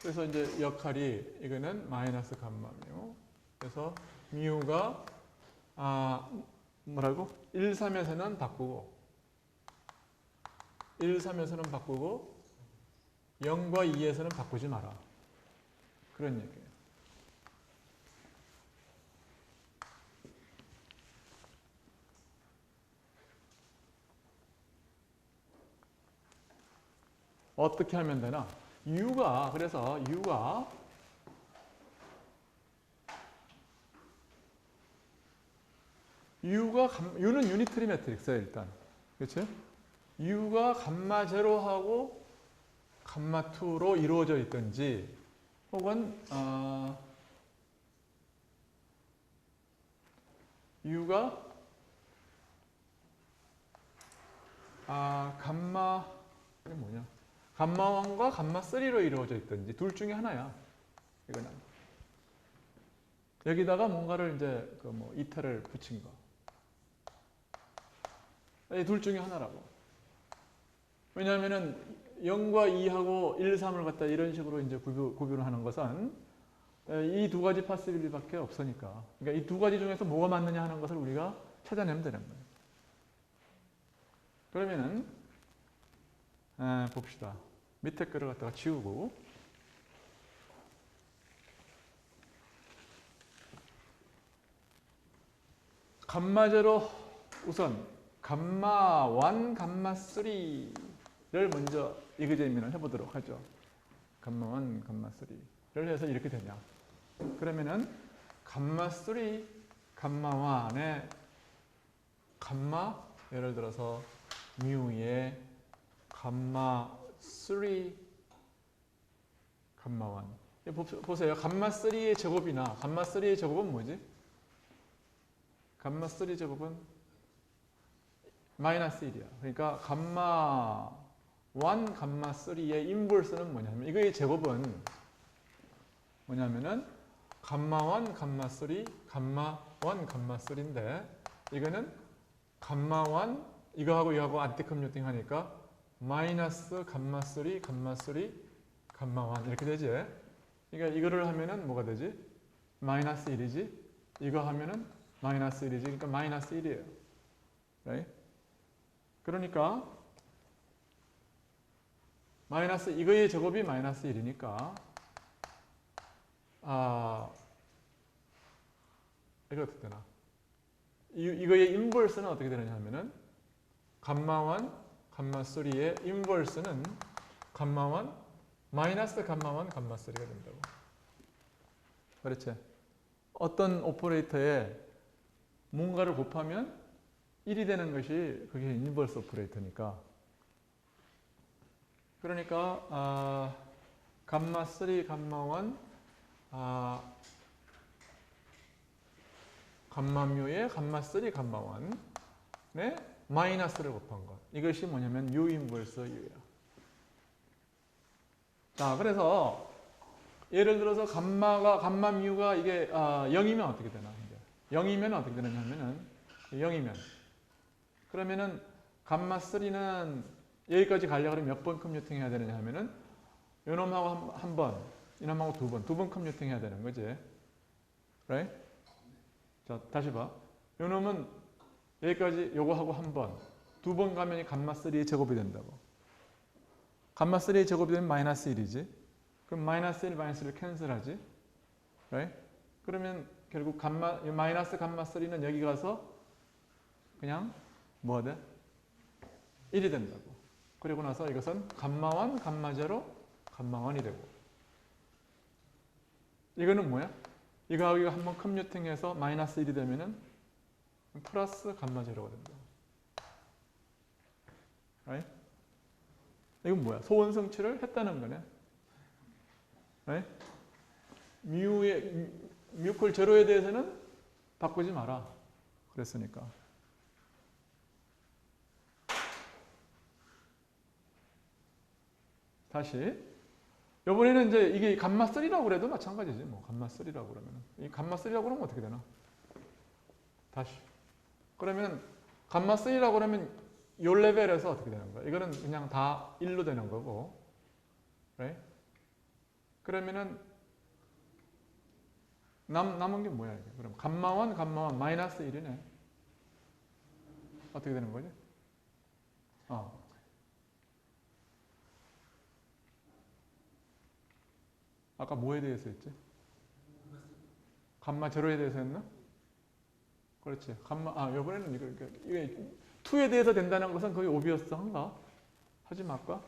그래서 이제 역할이 이거는 마이너스 감마뮤. 그래서 뮤가 뭐라고? 1, 3에서는 바꾸고 1, 3에서는 바꾸고 0과 2에서는 바꾸지 마라. 그런 얘기예요. 어떻게 하면 되나? 그래서 U는 유니트리 매트릭스예요, 일단. 그렇죠? U가 감마 제로하고 감마 2로 이루어져 있든지 혹은 U가 감마 이게 뭐냐? 감마 1과 감마 3로 이루어져 있든지 둘 중에 하나야. 이거는 여기다가 뭔가를 이제 그 뭐 이탈을 붙인 거. 이 둘 중에 하나라고. 왜냐하면은 0과 2하고 1, 3을 갖다 이런 식으로 이제 구별을 하는 것은 이 두 가지 파시빌리티밖에 없으니까. 그러니까 이 두 가지 중에서 뭐가 맞느냐 하는 것을 우리가 찾아내면 되는 거예요. 그러면은 봅시다. 밑에 거를 갖다가 지우고 감마 제로 우선 감마 1, 감마 3를 먼저 이그제민을 해보도록 하죠. 감마 1, 감마 3를 해서 이렇게 되냐. 그러면은 감마 3, 감마 1에 감마 예를 들어서 뮤의 감마 3, 감마 1. 보세요. 감마 3의 제곱이나 감마 3의 제곱은 뭐지? 감마 3 제곱은 마이너스 1이야. 그러니까 감마 1, 감마 3의 인버스는 뭐냐면 이거의 제곱은 뭐냐면은 감마 1, 감마 3, 감마 1, 감마 3인데 이거는 감마 1 이거하고 이거하고 안티컴퓨팅 하니까 마이너스 감마 3, 감마 3, 감마 1 이렇게 되지. 그러니까 이거를 하면은 뭐가 되지? 마이너스 1이지. 이거 하면은 마이너스 1이지. 그러니까 마이너스 1이에요. right? 그러니까 마이너스 이거의 제곱이 마이너스 1이니까 이거 어떻게 되나? 이거의 인버스는 어떻게 되느냐 하면은 감마 1, 감마 3의 인버스는 감마 1 마이너스 감마 1, 감마 3가 된다고. 그렇지? 어떤 오퍼레이터에 뭔가를 곱하면 1이 되는 것이 그게 인버스 오퍼레이터니까. 그러니까 감마 3, 감마 1 감마 뮤의 감마 3, 감마 1 네? 마이너스를 곱한 것. 이것이 뭐냐면 U 인버스 U야. 자, 그래서 예를 들어서 감마 뮤가 이게 0이면 어떻게 되나? 이제 0이면 어떻게 되느냐 하면은 0이면 그러면은 감마 3는 여기까지 가려고 하면 몇 번 컴퓨팅 해야 되느냐 하면은 요놈하고 한 번, 이놈하고 두 번 컴퓨팅 해야 되는 거지. right? 자, 다시 봐. 요놈은 여기까지 요거하고 한 번, 두 번 가면 감마 3의 제곱이 된다고. 감마 3의 제곱이 되면 마이너스 1이지. 그럼 마이너스 1, 마이너스 1을 캔슬하지. right? 그러면 결국 마이너스 감마 3는 여기 가서 그냥 뭐가 돼? 1이 된다고. 그리고 나서 이것은 감마 1, 감마 0, 감마 1이 되고. 이거는 뭐야? 이거하고 이거 한번 컴퓨팅해서 마이너스 1이 되면은 플러스 감마 0가 된다. right? 이건 뭐야? 소원 성취를 했다는 거네. right? 뮤콜 제로에 대해서는 바꾸지 마라. 그랬으니까. 다시. 이번에는 이제 이게 감마 3라고 그래도 마찬가지지. 뭐 감마 3라고 그러면은 이 감마 3라고 그러면 어떻게 되나? 다시. 그러면 감마 3라고 그러면 요 레벨에서 어떻게 되는 거야? 이거는 그냥 다 1로 되는 거고. right? 그러면은 남은 게 뭐야 이게? 그럼 감마 1, 감마 1 마이너스 1이네. 어떻게 되는 거지? 아까 뭐에 대해서 했지? 감마 제로에 대해서 했나? 그렇지. 이번에는 이게 2에 대해서 된다는 것은 거의 오비어스한가? 하지 말까?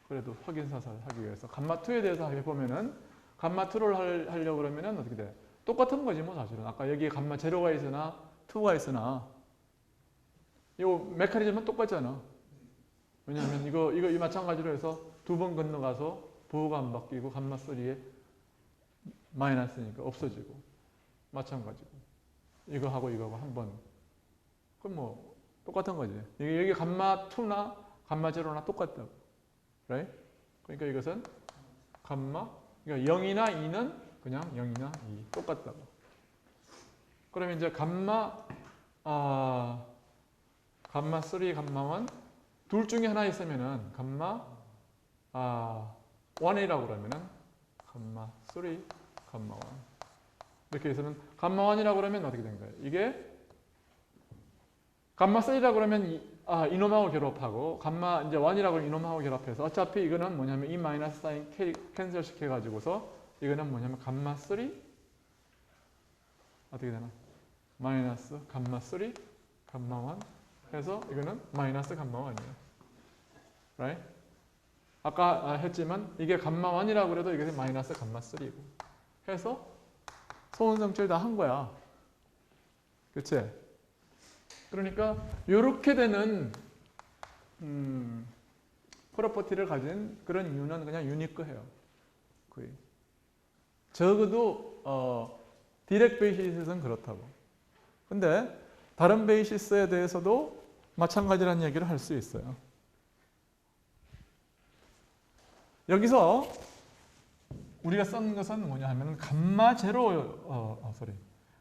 그래도 확인사살 하기 위해서. 감마 2에 대해서 해보면은, 감마 2를 하려고 그러면은 어떻게 돼? 똑같은 거지, 뭐 사실은. 아까 여기에 감마 제로가 있으나, 2가 있으나, 이 메커니즘은 똑같잖아. 왜냐하면 이 마찬가지로 해서 두 번 건너가서 부호가 안 바뀌고 감마 3에 마이너스니까 없어지고 마찬가지고 이거하고 한 번 그럼 뭐 똑같은 거지. 여기 감마 2나 감마 0나 똑같다고. right? 그러니까 이것은 그러니까 0이나 2는 그냥 0이나 2 똑같다고. 그러면 이제 감마 3, 감마 1 둘 중에 하나 있으면은 감마 1이라고 그러면은 감마 3, 감마 1 이렇게 해서는 감마 1이라고 그러면 어떻게 된 거예요? 이게 감마 3라고 그러면 이놈하고 결합하고 감마 이제 1이라고 그러면 이놈하고 결합해서 어차피 이거는 뭐냐면 이 마이너스 사인 캔슬 시켜 가지고서 이거는 뭐냐면 감마 3 어떻게 되나? 마이너스 감마 3, 감마 1 해서 이거는 마이너스 감마 1이에요. right? 아까 했지만 이게 감마 1이라고 그래도 이게 마이너스 감마 3이고 해서 소원 성취를 다 한 거야. 그치? 그러니까 이렇게 되는 프로퍼티를 가진 그런 이유는 그냥 유니크해요. 거의. 적어도 디렉 베이시스는 그렇다고. 근데 다른 베이시스에 대해서도 마찬가지라는 얘기를 할 수 있어요. 여기서 우리가 쓴 것은 뭐냐 하면 감마 제로,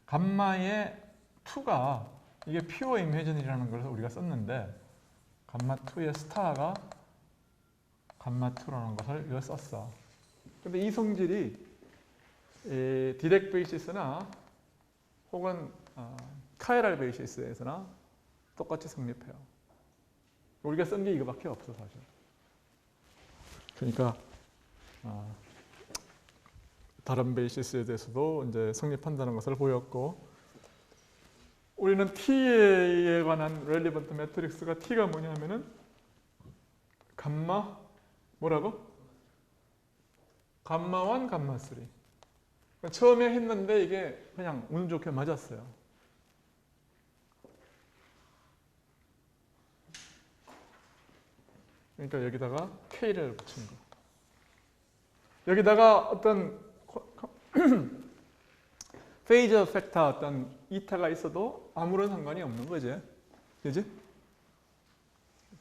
감마의 2가 이게 퓨어 이미지널이라는 걸 우리가 썼는데 감마 2의 스타가 감마 2라는 것을 이걸 썼어. 근데 이 성질이 디렉 베이시스나 혹은 카이랄 베이시스에서나 똑같이 성립해요. 우리가 쓴 게 이거밖에 없어 사실. 그러니까 다른 베이시스에 대해서도 이제 성립한다는 것을 보였고, 우리는 T에 관한 렐리번트 매트릭스가 T가 뭐냐면은 감마 뭐라고? 감마 1, 감마 3. 그러니까 처음에 했는데 이게 그냥 운 좋게 맞았어요. 그러니까 여기다가 K를 붙인 거. 여기다가 어떤 페이저 팩터 어떤 이타가 있어도 아무런 상관이 없는 거지. 그지?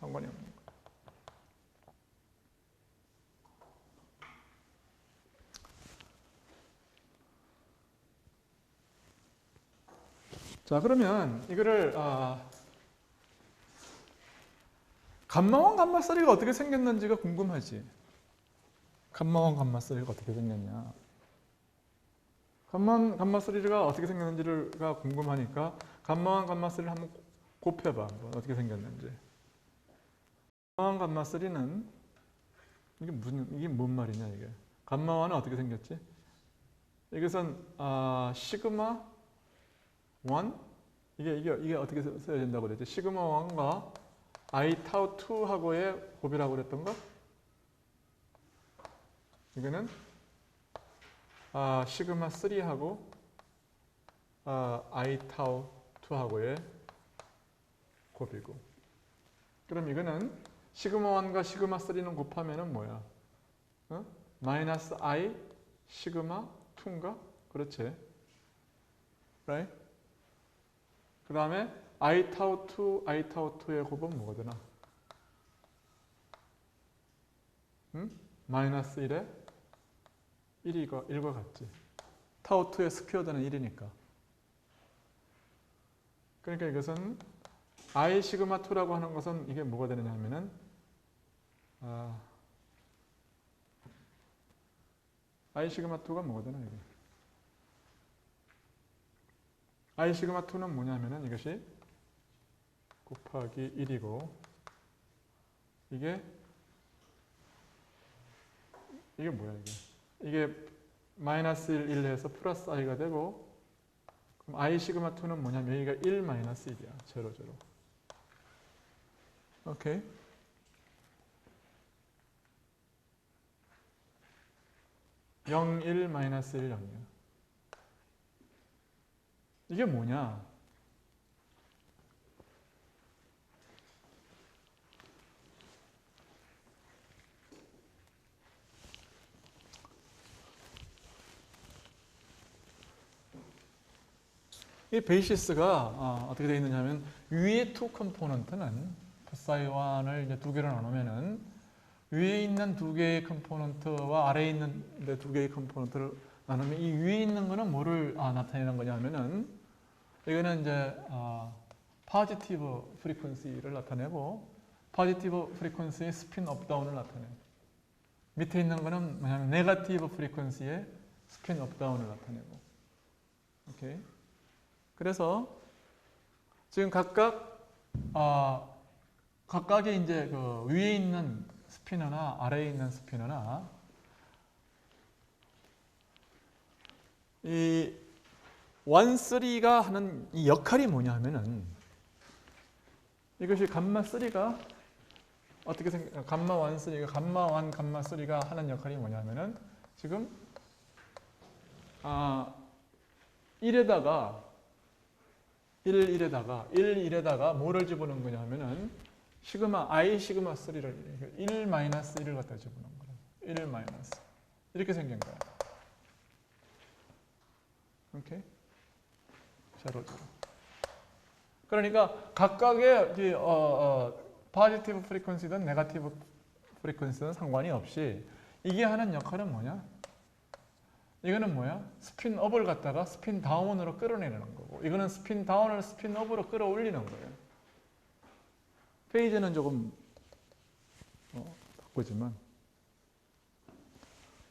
상관이 없는 거예요. 자, 그러면 이거를 감마1, 감마3가 어떻게 생겼는지가 궁금하지. 감마1, 감마3가 어떻게 생겼냐. 감마1, 감마3가 어떻게 생겼는지가 궁금하니까 감마1, 감마3를 한번 곱해봐. 한번 어떻게 생겼는지. 감마1, 감마3는 이게 뭔 말이냐 이게. 감마1은 어떻게 생겼지? 이것은 시그마 1 이게 어떻게 써야 된다고 그랬지? 시그마 1과 I 타우 2하고의 곱이라고 그랬던가? 이거는 시그마 3하고 I 타우 2하고의 곱이고. 그럼 이거는 시그마 1과 시그마 3는 곱하면은 뭐야? 마이너스 I 시그마 2인가? 그렇지. right? 그 다음에 I 타우 2, I 타우 2의 곱은 뭐가 되나? 마이너스 1에 1과 같지. 타우 2의 스퀘어드는 1이니까. 그러니까 이것은 I 시그마 2라고 하는 것은 이게 뭐가 되느냐 하면은 I 시그마 2가 뭐가 되나 이게? I 시그마 2는 뭐냐면은 이것이 곱하기 1이고 이게 뭐야 이게? 이게 마이너스 1 해서 플러스 i가 되고 그럼 I 시그마 2는 뭐냐면 여기가 1 마이너스 1이야. 0, 0. 오케이. (0, 1, 마이너스 1, 0이야). 이게 뭐냐? 이 베이시스가 어떻게 되어 있느냐 하면 위에 투 컴포넌트는 psi1을 이제 두 개로 나누면은 위에 있는 두 개의 컴포넌트와 아래에 있는 두 개의 컴포넌트를 나누면 이 위에 있는 거는 뭐를 나타내는 거냐 하면은 이거는 이제 포지티브 프리퀀시를 나타내고 포지티브 프리퀀시의 스핀 업다운을 나타내고 밑에 있는 거는 뭐냐면 네거티브 프리퀀시의 스핀 업다운을 나타내고. 오케이. 그래서 지금 각각의 이제 그 위에 있는 스피너나 아래에 있는 스피너나 이 1, 3가 하는 이 역할이 뭐냐 하면은 이것이 감마 3가 어떻게 감마 1, 3가 감마 1, 감마 3가 하는 역할이 뭐냐 하면은 지금 1에다가 뭐를 집어넣은 거냐 하면은 시그마 I 시그마 3를 1 마이너스 1을 갖다 집어넣은 거야. 1 마이너스 이렇게 생긴 거야. 오케이. 제로. 그러니까 각각의 포지티브 프리퀀시든 네거티브 프리퀀시든 상관이 없이 이게 하는 역할은 뭐냐? 이거는 뭐야? 스핀 업을 갖다가 스핀 다운으로 끌어내는 거고 이거는 스핀 다운을 스핀 업으로 끌어올리는 거예요. 페이지는 조금 바꾸지만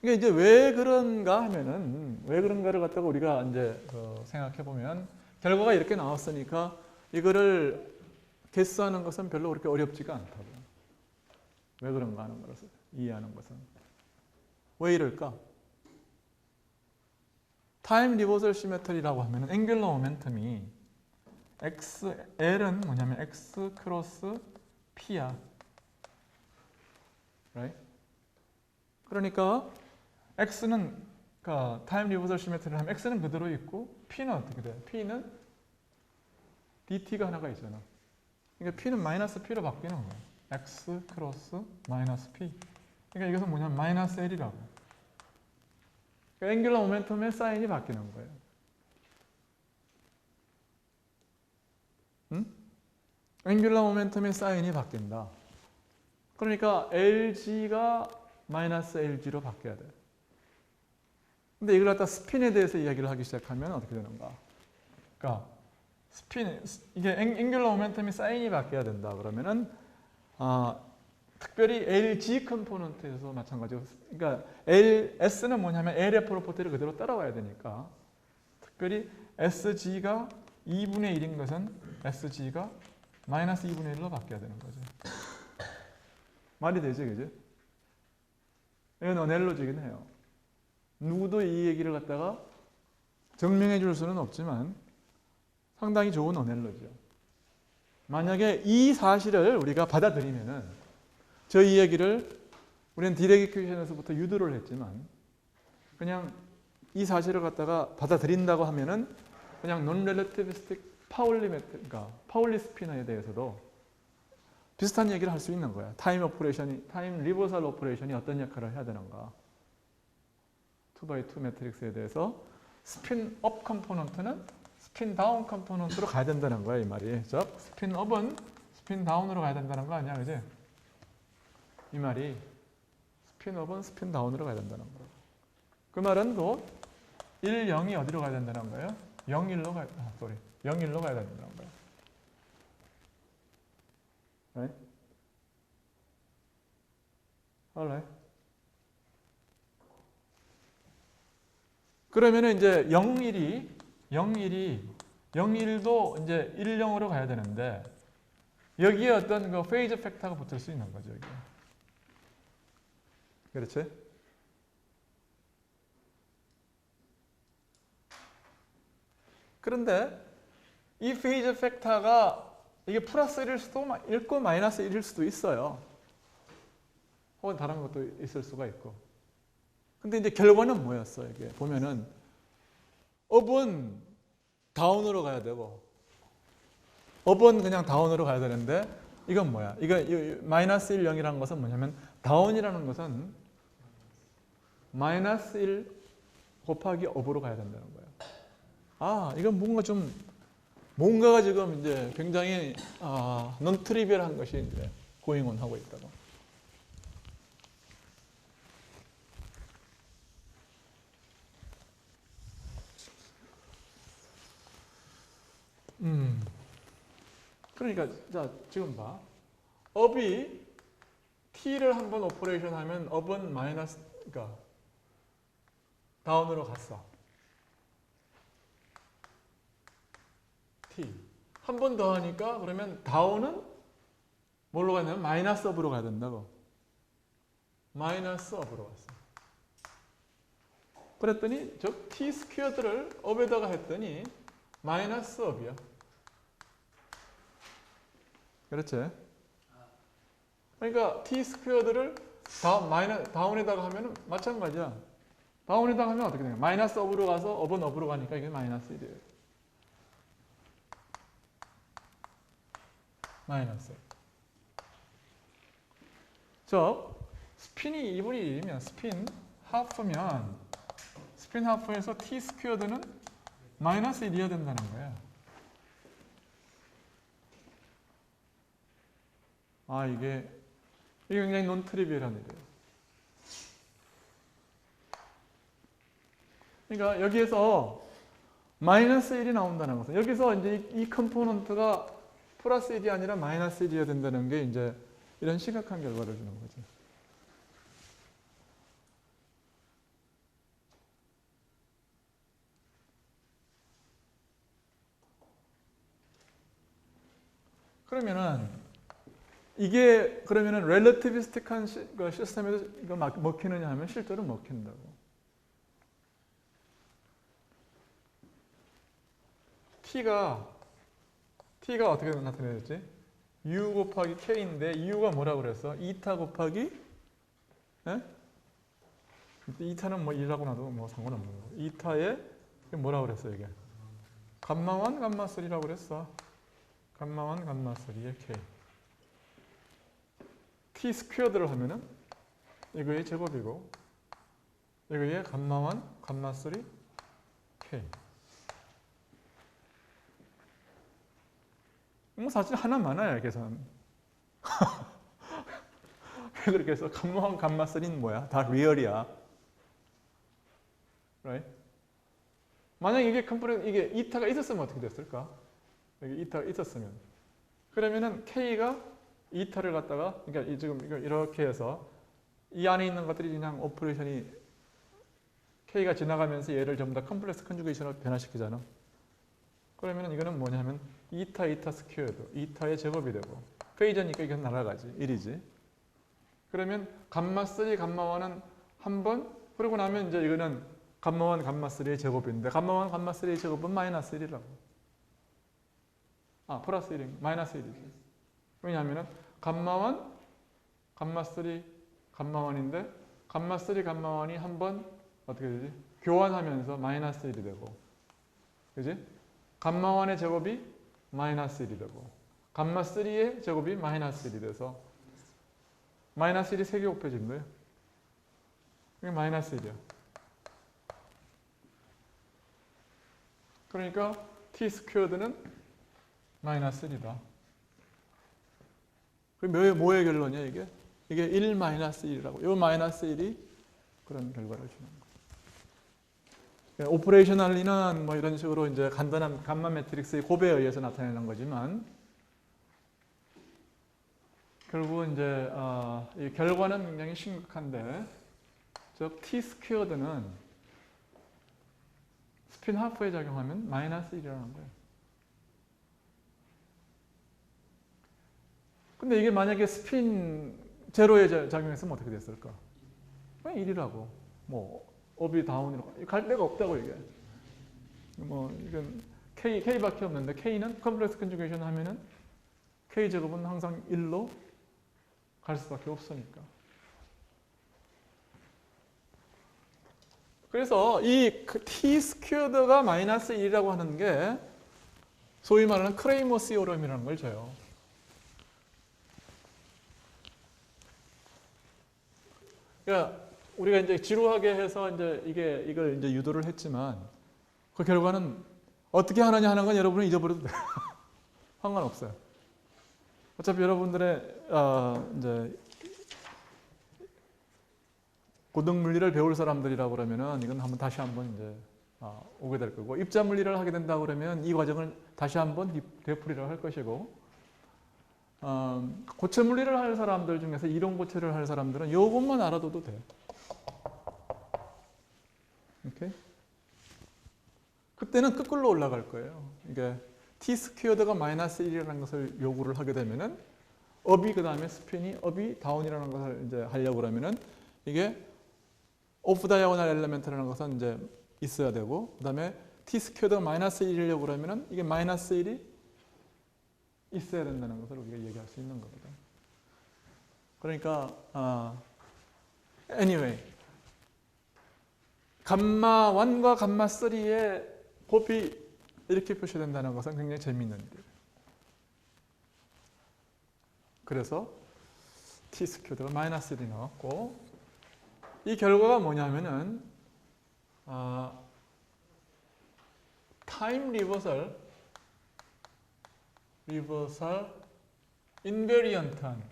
이게 이제 왜 그런가 하면은 왜 그런가를 갖다가 우리가 이제 생각해 보면 결과가 이렇게 나왔으니까 이거를 개수하는 것은 별로 그렇게 어렵지가 않다고. 왜 그런가 하는 것을 이해하는 것은 왜 이럴까? 타임 리버설 시메트리라고 하면 앵귤러 모멘텀이 L은 뭐냐면 X 크로스 P야. right? 그러니까 X는 타임 리버설 시메트리를 하면 X는 그대로 있고 P는 어떻게 돼? P는 DT가 하나가 있잖아. 그러니까 P는 마이너스 P로 바뀌는 거야. X 크로스 마이너스 P. 그러니까 이것은 뭐냐면 마이너스 L이라고. 앵귤러 모멘텀의 사인이 바뀌는 거예요. 앵귤러 모멘텀의 사인이 바뀐다. 그러니까 LG가 마이너스 LG로 바뀌어야 돼. 근데 이걸 갖다 스핀에 대해서 이야기를 하기 시작하면 어떻게 되는가? 그러니까 스핀, 이게 앵귤러 모멘텀이 사인이 바뀌어야 된다. 그러면은 특별히 LG 컴포넌트에서 마찬가지고, 그러니까 S는 뭐냐면 L의 프로퍼티를 그대로 따라와야 되니까, 특별히 SG가 2분의 1인 것은 SG가 마이너스 2분의 1로 바뀌어야 되는 거죠. 말이 되죠, 그죠? 이건 어넬로지긴 해요. 누구도 이 얘기를 갖다가 증명해 줄 수는 없지만 상당히 좋은 어넬로지죠. 만약에 이 사실을 우리가 받아들이면은, 저 이야기를 우리는 디렉 이퀘이션에서부터 유도를 했지만, 그냥 이 사실을 갖다가 받아들인다고 하면은 그냥 논-렐러티비스틱 파울리 메트, 그러니까 파울리 스피너에 대해서도 비슷한 얘기를 할 수 있는 거야. 타임 리버설 오퍼레이션이 어떤 역할을 해야 되는가. 2x2 매트릭스에 대해서 스핀 업 컴포넌트는 스핀 다운 컴포넌트로 가야 된다는 거야, 이 말이. 즉, 스핀 업은 스핀 다운으로 가야 된다는 거 아니야, 그지? 이 말이 스핀 업은 스핀 다운으로 가야 된다는 거야. 그 말은 곧 1, 0이 어디로 가야 된다는 거예요? 0, 1로 가야, 0, 1로 가야 된다는 거예요. Right? Alright. 그러면은 이제 0, 1이 0.1도 이제 1, 0으로 가야 되는데, 여기에 어떤 그 페이즈 팩터가 붙을 수 있는 거죠, 여기. 그렇지? 그런데 이 페이즈 팩터가 이게 플러스 1일 수도 있고 마이너스 1일 수도 있어요. 혹은 다른 것도 있을 수가 있고. 근데 이제 결과는 뭐였어, 이게? 보면은 업은 다운으로 가야 되고, 업은 그냥 다운으로 가야 되는데, 이건 뭐야? 이거 마이너스 1, 0이라는 것은 뭐냐면, 다운이라는 것은 마이너스 1 곱하기 업으로 가야 된다는 거예요. 이건 뭔가가 지금 이제 굉장히 non trivial한 것이 이제 going on 하고 있다고. 그러니까 자, 지금 봐. 업이 t를 한번 오퍼레이션 하면 업은 마이너스, 그러니까 다운으로 갔어. t. 한 번 더 하니까 그러면 다운은 뭘로 가냐면 마이너스 업으로 가야 된다고. 마이너스 업으로 갔어. 그랬더니 즉 t 스퀘어드를 업에다가 했더니 마이너스 업이야. 그렇지? 그러니까 t 스퀘어드를 다운에다가 하면 마찬가지야. 다운에다가 하면 어떻게 되냐? 마이너스 업으로 가서 업은 업으로 가니까 이게 마이너스 1이에요. 마이너스. 즉 스핀이 2분의 1이면 스핀 하프에서 t 스퀘어드는 마이너스 1이어야 된다는 거야. 이게 굉장히 논 트리비얼한 일이에요. 그러니까 여기에서 마이너스 1이 나온다는 것은, 여기서 이제 이 컴포넌트가 플러스 1이 아니라 마이너스 1이어야 된다는 게 이제 이런 심각한 결과를 주는 거죠. 그러면은 렐러티비스틱한 시스템에서 이거 먹히느냐 하면 실제로 먹힌다고. t가 어떻게 나타내졌지? u 곱하기 k인데 u가 뭐라고 그랬어? 이타 곱하기 이타는 뭐 1라고 놔도 뭐 상관없는 거. 이타에 뭐라고 그랬어, 이게? 감마 1, 감마 3라고 그랬어. 감마 1, 감마 3의 k. t 스퀘어드를 하면은 이거의 제곱이고, 이거의 감마 1, 감마 3, k. 뭐 사실 하나 많아요, 계산. 왜 그렇게 해서 감마 1, 감마 3는 뭐야? 다 리얼이야. right? 만약 이게 이타가 있었으면 어떻게 됐을까? 여기 이타가 있었으면 그러면은 K가 이타를 갖다가 그러니까 지금 이거 이렇게 해서 이 안에 있는 것들이 그냥 오퍼레이션이 K가 지나가면서 얘를 전부 다 컴플렉스 컨주게이션으로 변화시키잖아. 그러면은 이거는 뭐냐면 이타 스퀘어드, 이타의 제곱이 되고 페이저니까 이건 날아가지. 1이지. 그러면 감마 3, 감마 1은 한 번, 그러고 나면 이제 이거는 감마 1, 감마 3의 제곱인데 감마 1, 감마 3의 제곱은 마이너스 1이라고. 아, 플러스 1이 마이너스 1이지. 왜냐하면은 감마 1, 감마 3, 감마 1인데 감마 3, 감마 1이 한 번 어떻게 되지? 교환하면서 마이너스 1이 되고, 그지? 감마 1의 제곱이 마이너스 1이 되고, 감마 3의 제곱이 마이너스 1이 돼서 마이너스 1이 3개 곱해진 거예요. 이게 마이너스 1이야. 그러니까 t 스퀘어드는 마이너스 1이다. 그럼 뭐의 결론이야 이게? 이게 1 마이너스 1이라고. 이 마이너스 1이 그런 결과를 주는 거예요. 오퍼레이셔널리는 뭐 이런 식으로 이제 간단한 감마 매트릭스의 곱에 의해서 나타내는 거지만 결국은 이제 이 결과는 굉장히 심각한데, 즉 t 스퀘어드는 스핀 하프에 작용하면 마이너스 1이라는 거예요. 근데 이게 만약에 스핀 제로에 작용했으면 어떻게 됐을까? 그냥 1이라고. 뭐 업이 다운이라고 갈 데가 없다고 이게. 뭐 이건 K밖에 없는데 K는 컴플렉스 컨주게이션 하면은 K 제곱은 항상 1로 갈 수밖에 없으니까. 그래서 이 t 스퀘어드가 마이너스 1이라고 하는 게 소위 말하는 크레이머 시오럼이라는 걸 줘요. 그러니까 우리가 이제 지루하게 해서 이제 이걸 이제 유도를 했지만 그 결과는 어떻게 하느냐 하는 건 여러분은 잊어버려도 돼요. 상관없어요. 어차피 여러분들의 이제 고등 물리를 배울 사람들이라고 그러면은 이건 다시 한번 이제 오게 될 거고, 입자 물리를 하게 된다 그러면 이 과정을 다시 한번 되풀이를 할 것이고, 고체 물리를 할 사람들 중에서 이론 고체를 할 사람들은 이것만 알아둬도 돼. 오케이? 그때는 거꾸로 올라갈 거예요. 이게 t 스퀘어드가 마이너스 1이라는 것을 요구를 하게 되면은 업이 그 다음에 스핀이 업이 다운이라는 것을 이제 하려고 그러면은 이게 오프 다이아고널 엘리멘트라는 것은 이제 있어야 되고, 그 다음에 t 스퀘어드가 마이너스 1이려고 그러면은 이게 마이너스 1이 있어야 된다는 것을 우리가 얘기할 수 있는 거거든. 그러니까 anyway 감마 1과 감마 3의 곱이 이렇게 표시된다는 것은 굉장히 재미있는 일이에요. 그래서 t 스퀘어드가 마이너스 1이 나왔고, 이 결과가 뭐냐면은 타임 리버설 인베리언트한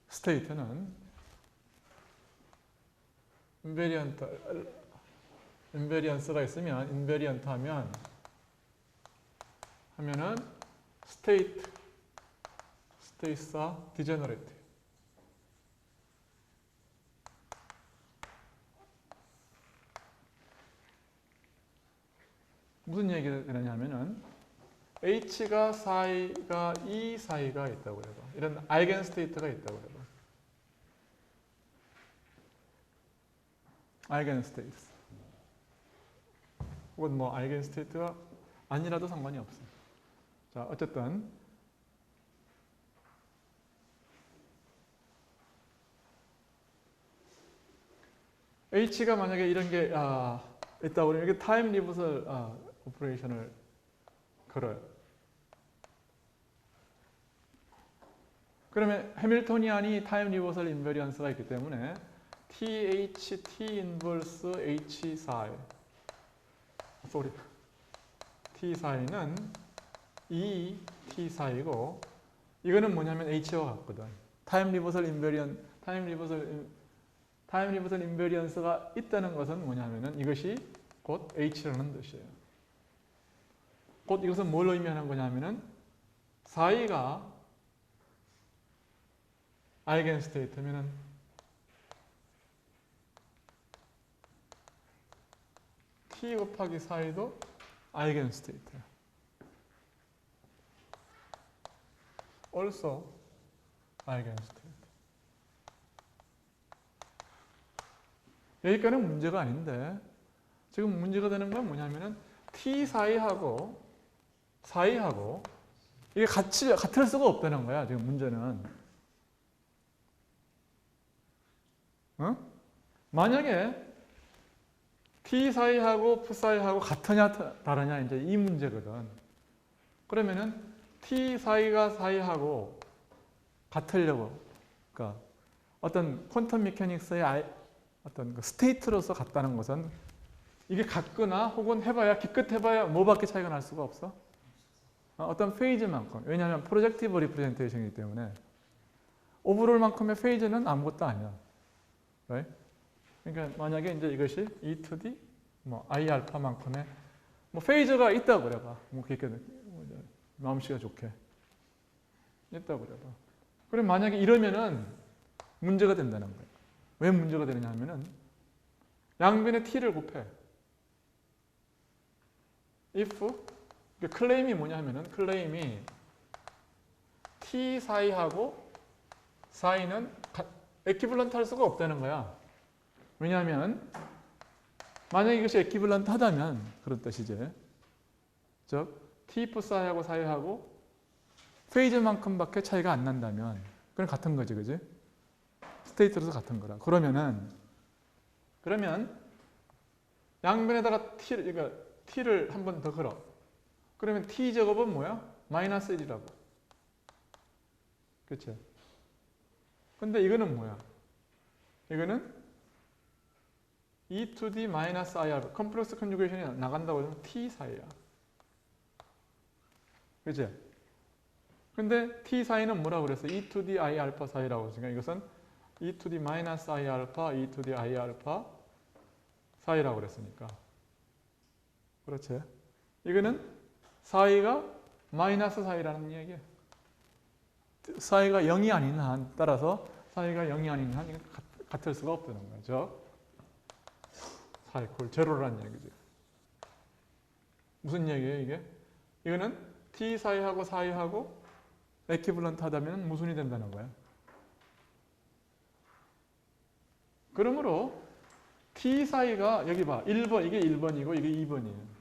스테이트는 인베리언스가 있으면 인베리언트 하면은 스테이트가 디제너레이트. 무슨 얘기를 하냐면은 H가 사이가 E 사이가 있다고 해봐. 이런 아이겐 스테이트가 있다고 해봐. 아이겐 스테이트. 혹은 뭐 아이겐 스테이트가 아니라도 상관이 없어. 자, 어쨌든 H가 만약에 이런 게 있다고 그러면 이게 타임 리버설 오퍼레이션을 걸어요. 그러면 해밀토니안이 타임 리버설 인베리언스가 있기 때문에 T 인버스 H 사이 T 사이는 E T 사이고 이거는 뭐냐면 H와 같거든. 타임 리버설 인베리언스가 있다는 것은 뭐냐면은 이것이 곧 H라는 뜻이에요. 곧 이것은 뭘 의미하는 거냐면은 사이가 아이겐스테이트면은 T 곱하기 사이도 아이겐스테이트야. also 아이겐스테이트. 여기까지는 문제가 아닌데 지금 문제가 되는 건 뭐냐면은 T 사이하고 이게 같을 수가 없다는 거야. 지금 문제는. 어? 만약에 T 사이하고 F 사이하고 같으냐 다르냐 이제 이 문제거든. 그러면은 T 사이하고 같으려고, 그러니까 어떤 퀀텀 메커닉스의 어떤 스테이트로서 같다는 것은 이게 같거나 혹은 해봐야 기껏 해봐야 뭐밖에 차이가 날 수가 없어. 어떤 페이즈만큼. 왜냐하면 프로젝티브 리프레젠테이션이기 때문에 오버롤만큼의 페이즈는 아무것도 아니야. right? 그러니까 만약에 이제 이것이 E to D 뭐 I 알파만큼의 뭐 페이즈가 있다고 그래봐. 뭐 그렇게 마음씨가 좋게 있다고 그래봐. 그럼 만약에 이러면은 문제가 된다는 거야. 왜 문제가 되느냐 하면은 양변에 t를 곱해. if 클레임이 뭐냐 하면은 클레임이 t 사이하고 사이는 에퀴벌런트 할 수가 없다는 거야. 왜냐하면 만약에 이것이 에퀴벌런트 하다면 그런 뜻이지. 즉 T프 사이하고 페이즈만큼밖에 차이가 안 난다면 그건 같은 거지, 그지? 스테이트로서 같은 거라. 그러면 양변에다가 T를 한 번 더 걸어. 그러면 T 제곱은 뭐야? 마이너스 1이라고. 그치? 근데 이거는 뭐야? 이거는 E to D 마이너스 IR 컴플렉스 컨주게이션이 나간다고 하면 T 사이야. 그치? 근데 T 사이는 뭐라고 그랬어? E to D I 알파 사이라고 했으니까 이것은 E to D 마이너스 I 알파, E to D I 알파 사이라고 그랬으니까. 그렇지? 이거는 사이가 마이너스 사이라는 얘기야. 사이가 0이 아닌 한 따라서 사이가 0이 아닌 한 같을 수가 없다는 거죠. 사이 콜 제로라는 얘기지. 무슨 얘기예요 이게? 이거는 T 사이하고 에퀴벌런트 하다면 무슨이 된다는 거야. 그러므로 T 사이가 여기 봐. 1번 이게 1번이고 이게 2번이에요.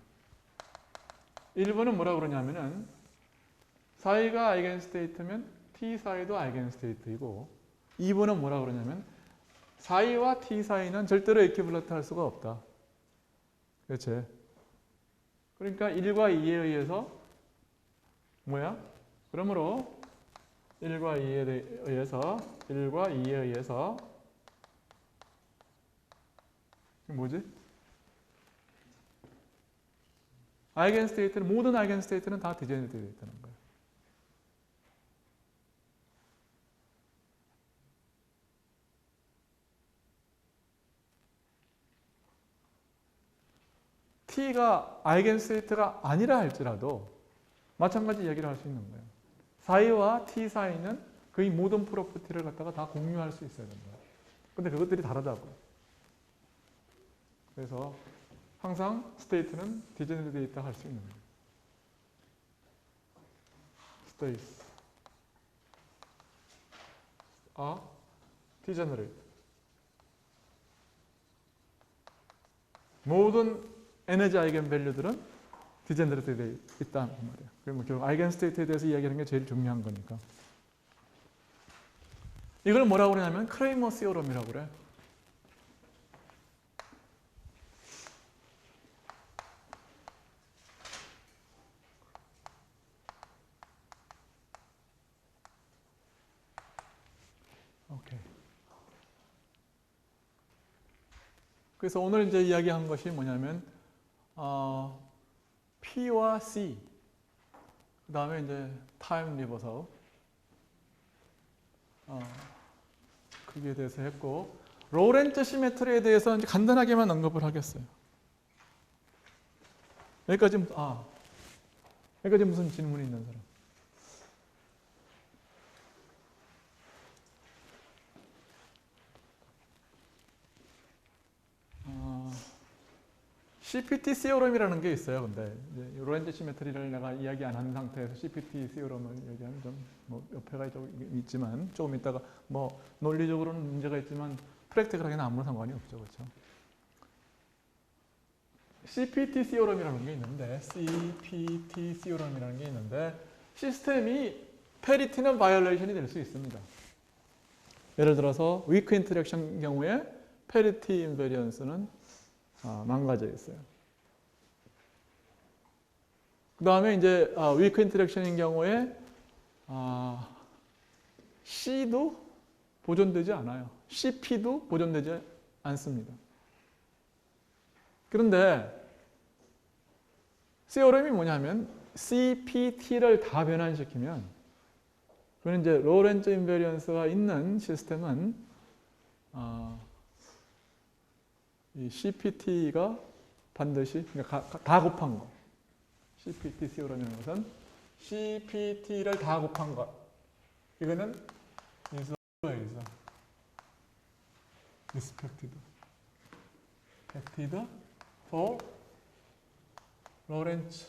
1번은 뭐라고 그러냐면은 사이가 아이겐스테이트면 T 사이도 아이겐스테이트이고 2번은 뭐라고 그러냐면 사이와 T 사이는 절대로 에퀴벌런트 할 수가 없다. 그렇지? 그러니까 1과 2에 의해서 뭐야? 그러므로 1과 2에 의해서 뭐지? 모든 아이겐스테이트는 다 디제너레이트 되어 있다는 거예요. T가 아이겐스테이트가 아니라 할지라도 마찬가지 얘기를 할 수 있는 거예요. 사이와 T 사이는 거의 모든 프로퍼티를 갖다가 다 공유할 수 있어야 된다. 근데 그것들이 다르다고. 그래서 항상 스테이트는 디제너레이트 되어 있다 할 수 있는 거예요. 스테이트 디제너레이트. 모든 에너지 아이겐 밸류들은 디제너레이트 되어 있다 그 말이에요. 그러면 결국 아이겐 스테이트에 대해서 이야기하는 게 제일 중요한 거니까. 이걸 뭐라고 그러냐면 크레이머 시오럼이라고 그래. 오케이. 그래서 오늘 이제 이야기한 것이 뭐냐면 P와 C, 그 다음에 이제 타임 리버설, 거기에 대해서 했고 로렌츠 시메트리에 대해서 이제 간단하게만 언급을 하겠어요. 여기까지 무슨 질문이 있는 사람? CPT 시오럼이라는 게 있어요. 근데 이제 로렌츠 시메트리를 내가 이야기 안 한 상태에서 CPT 시오럼을 얘기하면 좀뭐 옆에가 있지만 조금 있다가 뭐 논리적으로는 문제가 있지만 프랙티컬하게는 아무런 상관이 없죠, 그렇죠? CPT 시오럼이라는 게 있는데 CPT 시오럼이라는 게 있는데 시스템이 페리티는 바이올레이션이 될 수 있습니다. 예를 들어서 위크 인터랙션 경우에 페리티 인베리언스는 망가져 있어요. 그 다음에 이제 위크 인터랙션인 경우에 C도 보존되지 않아요. CP도 보존되지 않습니다. 그런데 시오럼이 뭐냐면 CPT를 다 변환시키면 그건 이제 로렌츠 인베리언스가 있는 시스템은 이 CPT가 반드시 그러니까 다 곱한 거. CPT 시오럼이라는 것은 CPT를 다 곱한 것. 이거는 is always respected for Lorentz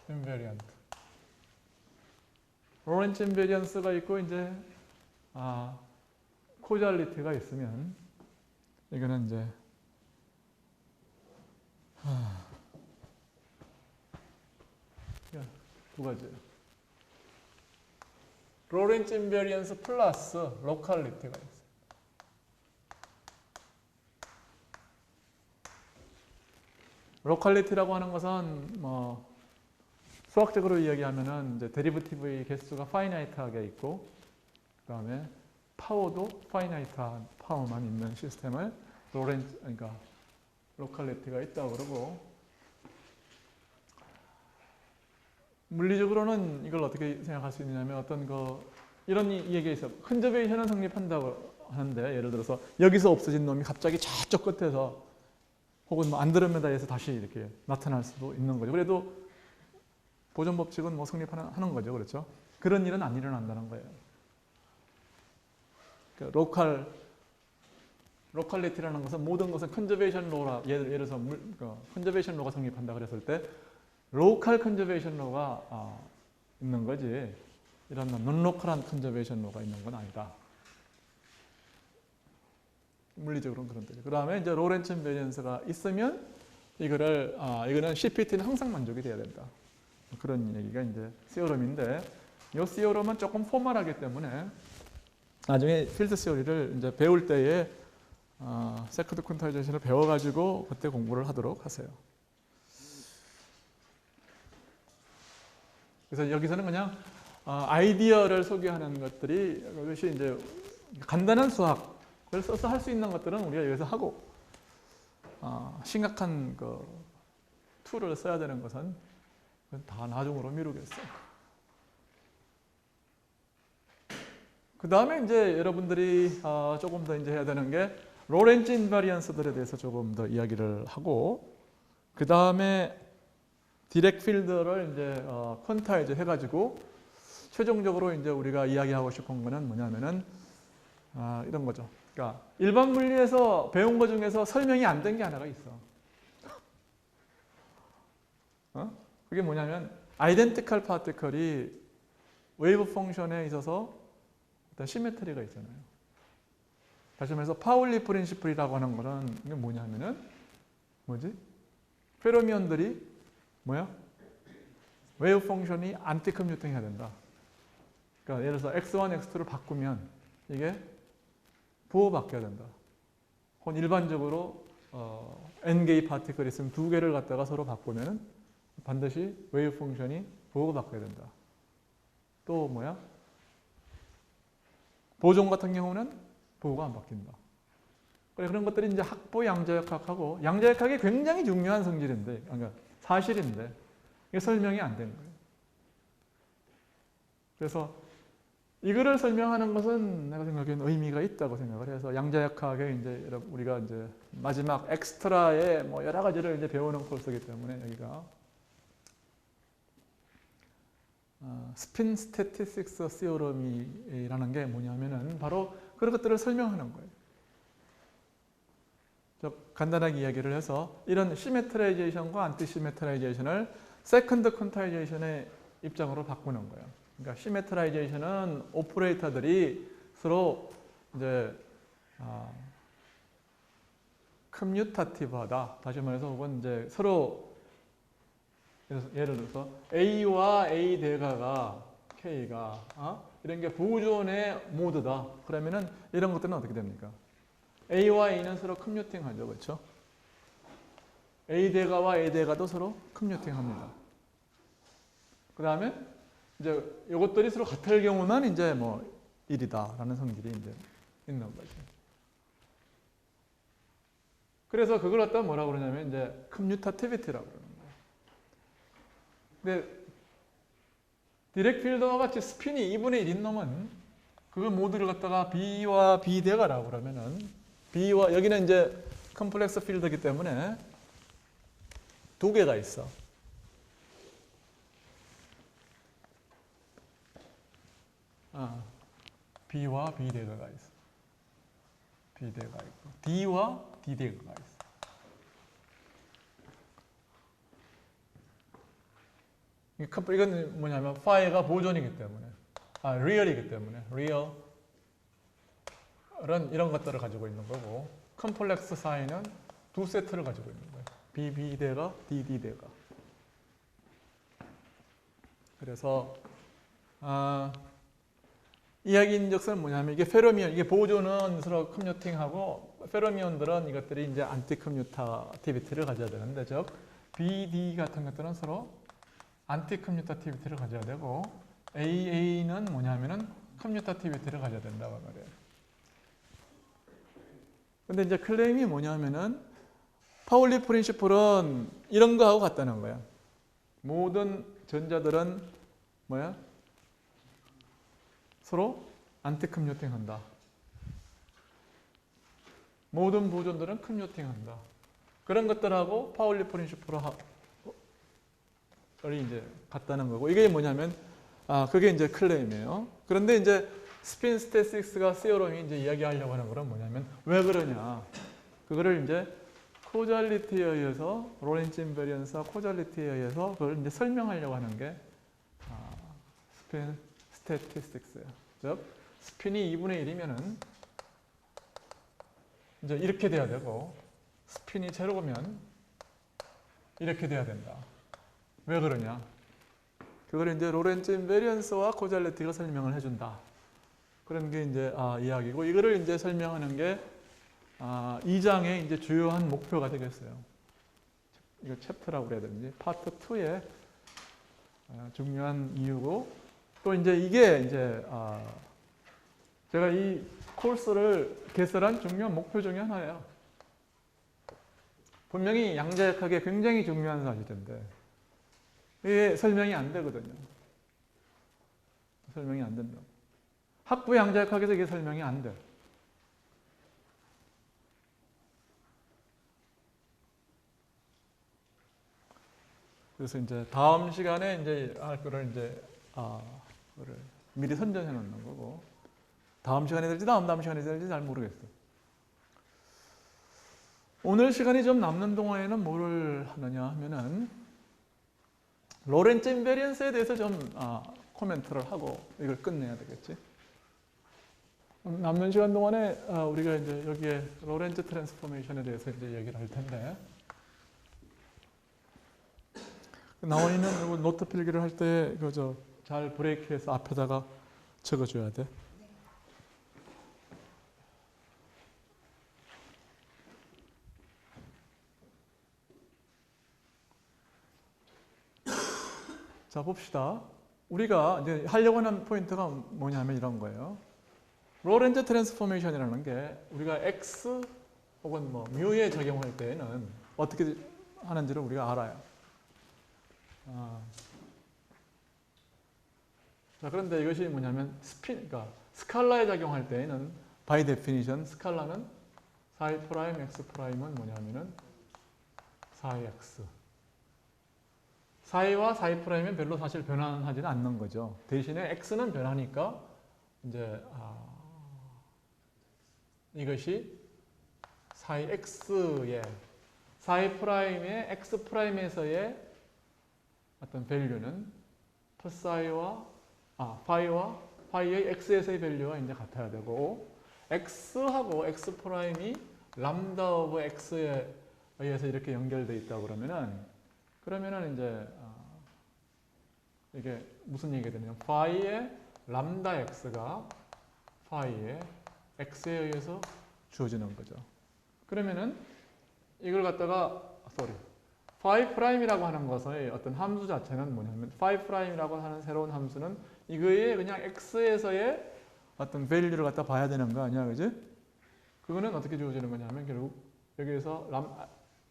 invariant. 로렌츠 인베리언스가 있고 이제 코잘리티가 있으면 이거는 이제 두 가지예요. 로렌츠 인베리언스 플러스 로컬리티가 있어요. 로컬리티라고 하는 것은 뭐 수학적으로 이야기하면은 이제 데리버티브의 개수가 파이나이트하게 있고 그다음에 파워도 파이나이트한 파워만 있는 시스템을 그러니까 로컬리티가 있다고 그러고 물리적으로는 이걸 어떻게 생각할 수 있느냐면 어떤 이런 얘기가 있어요. 컨저베이션은 성립한다고 하는데 예를 들어서 여기서 없어진 놈이 갑자기 저쪽 끝에서 혹은 뭐 안드로메다에서 다시 이렇게 나타날 수도 있는 거죠. 그래도 보존 법칙은 뭐 성립하는 거죠. 그렇죠? 그런 일은 안 일어난다는 거예요. 그러니까 로컬리티라는 것은 모든 것은 컨저베이션 로라 예를 들어서 컨저베이션 로가 성립한다 그랬을 때 로컬 컨저베이션 로가 있는 거지 이런 논로컬한 컨저베이션 로가 있는 건 아니다. 물리적으로는 그런 뜻이에요. 그 다음에 이제 로렌츠 인베리언스가 있으면 이거는 CPT는 항상 만족이 돼야 된다. 그런 얘기가 이제 시오럼인데 이 시오럼은 조금 포멀하기 때문에 나중에 필드 시오리를 이제 배울 때에 세컨드 퀀타이제이션을 배워가지고 그때 공부를 하도록 하세요. 그래서 여기서는 그냥 아이디어를 소개하는 것들이 그것이 이제 간단한 수학을 써서 할 수 있는 것들은 우리가 여기서 하고 심각한 툴을 써야 되는 것은 다 나중으로 미루겠어요. 그 다음에 이제 여러분들이 조금 더 이제 해야 되는 게 로렌츠 인바리언스들에 대해서 조금 더 이야기를 하고 그 다음에 디렉 필드를 이제 퀀타이즈 해가지고 최종적으로 이제 우리가 이야기하고 싶은 거는 뭐냐면은 이런 거죠. 그러니까 일반 물리에서 배운 것 중에서 설명이 안 된 게 하나가 있어. 그게 뭐냐면 아이덴티컬 파티클이 웨이브 펑션에 있어서 일단 시메트리가 있잖아요. 다시 말해서 파울리 프린시플이라고 하는 거는 이게 뭐냐면은 페로미온들이 웨이브 펑션이 안티 컴퓨팅 해야 된다. 그러니까 예를 들어서 x1, x2를 바꾸면 이게 보호받게 된다. 혹은 일반적으로 n개의 파티클이 있으면 두 개를 갖다가 서로 바꾸면 반드시 웨이브 펑션이 보호받게 된다. 또 보존 같은 경우는 보호가 안 바뀐다. 그런 것들이 이제 학보 양자역학하고 양자역학이 굉장히 중요한 성질인데, 그러니까 사실인데 이게 설명이 안 되는 거예요. 그래서 이거를 설명하는 것은 내가 생각에는 의미가 있다고 생각을 해서 양자역학에 이제 우리가 이제 마지막 엑스트라에 뭐 여러 가지를 이제 배우는 코스이기 때문에 여기가 스핀 스태티스틱스 시오럼이라는 게 뭐냐면은 바로 그런 것들을 설명하는 거예요. 간단하게 이야기를 해서 이런 시메트라이제이션과 안티 시메트라이제이션을 세컨드 퀀타이제이션의 입장으로 바꾸는 거예요. 그러니까 시메트라이제이션은 오퍼레이터들이 서로 이제 커뮤타티브하다. 다시 말해서 혹은 이제 서로 예를 들어서 A와 A 대가가 K가 이런 게 보존의 모드다. 그러면은 이런 것들은 어떻게 됩니까? A와 A는 서로 커뮤팅하죠, 그렇죠? A 대가와 A 대가도 서로 커뮤팅합니다. 그 다음에 이제 이것들이 서로 같을 경우는 이제 뭐 1이다라는 성질이 이제 있는 거죠. 그래서 그걸 갖다 뭐라고 그러냐면 이제 커뮤타티비티라고 그러는 거예요. 근데 디렉 필더와 같이 스핀이 2분의 1인 놈은 그 모두를 갖다가 B와 B 대가라고 그러면은 B와 여기는 이제 컴플렉스 필드이기 때문에 두 개가 있어. B와 B 대가가 있어. B 대가 있고 D와 D 대가가 있어. 이건 뭐냐면 파이가 보존이기 때문에 리얼이기 때문에 리얼은 이런 것들을 가지고 있는 거고 컴플렉스 사인은 두 세트를 가지고 있는 거예요. B 대가 D 대가. 그래서 이야기인즉슨 뭐냐면 이게 페로미온, 이게 보존은 서로 커뮤팅하고 페로미온들은 이것들이 이제 안티 커뮤타티비티를 가져야 되는데 즉 BD 같은 것들은 서로 안티 커뮤타티비티를 가져야 되고 AA는 뭐냐면은 커뮤타티비티를 가져야 된다고 말해요. 근데 이제 클레임이 뭐냐면은 파울리 프린시플은 이런 거하고 같다는 거야. 모든 전자들은 뭐야? 서로 안티 커뮤팅한다. 모든 보존들은 커뮤팅한다. 그런 것들하고 파울리 프린시플이 이제 같다는 거고 이게 뭐냐면 그게 이제 클레임이에요. 그런데 이제 스핀 스태틱스가 시오럼이 이제 이야기하려고 하는 거는 뭐냐면 왜 그러냐? 그거를 이제 코잘리티에 의해서 로렌츠 인베리언스와 코잘리티에 의해서 그걸 이제 설명하려고 하는 게 스핀 스태티스틱스예요. 즉 스핀이 2분의 1이면은 이제 이렇게 돼야 되고 스핀이 제로면 이렇게 돼야 된다. 왜 그러냐? 그걸 이제 로렌츠 인베리언스와 코잘리티가 설명을 해준다. 그런 게 이제 이야기고 이거를 이제 설명하는 게 2장의 이제 주요한 목표가 되겠어요. 이거 챕터라고 그래야 되는지 파트 2의 중요한 이유고 또 이제 이게 이제 제가 이 코र्स를 개설한 중요한 목표 중에 하나예요. 분명히 양자역학에 굉장히 중요한 사실인데 이게 설명이 안 되거든요. 설명이 안 된다. 학부 양자역학에서 이게 설명이 안 돼. 그래서 이제 다음 시간에 이제 할 거를 이제 그거를 미리 선정해 놓는 거고 다음 시간에 될지 다음 시간에 될지 잘 모르겠어요. 오늘 시간이 좀 남는 동안에는 뭐를 하느냐 하면은 로렌츠 인베리언스에 대해서 좀 코멘트를 하고 이걸 끝내야 되겠지. 남는 시간 동안에 우리가 이제 여기에 로렌츠 트랜스포메이션에 대해서 이제 얘기를 할 텐데 나와 있는 노트 필기를 할 때 그저 잘 브레이크해서 앞에다가 적어줘야 돼. 자 봅시다. 우리가 이제 하려고 하는 포인트가 뭐냐면 이런 거예요. 로렌츠 트랜스포메이션이라는 게 우리가 x 혹은 뭐 뮤에 적용할 때에는 어떻게 하는지를 우리가 알아요. 자, 그런데 이것이 뭐냐면 그러니까 스칼라에 작용할 때에는 by definition 스칼라는 4' x'은 뭐냐면은 4x. 4와 4'은 별로 사실 변화하지는 않는 거죠. 대신에 x는 변하니까 이제 이것이 4x의 4'의 x'에서의 어떤 밸류는 파이와 파이의 x에서의 밸류가 이제 같아야 되고 x하고 x'이 람다 오브 x에 의해서 이렇게 연결되어 있다고 그러면은 이제 이게 무슨 얘기가 되냐면 파이의 람다 x가 파이의 x에 의해서 주어지는 거죠. 그러면은 이걸 갖다가 파이 프라임이라고 하는 것의 어떤 함수 자체는 뭐냐면 파이 프라임이라고 하는 새로운 함수는 이거에 그냥 x에서의 어떤 밸류를 갖다 봐야 되는 거 아니야, 그지? 그거는 어떻게 주어지는 거냐면 결국 여기에서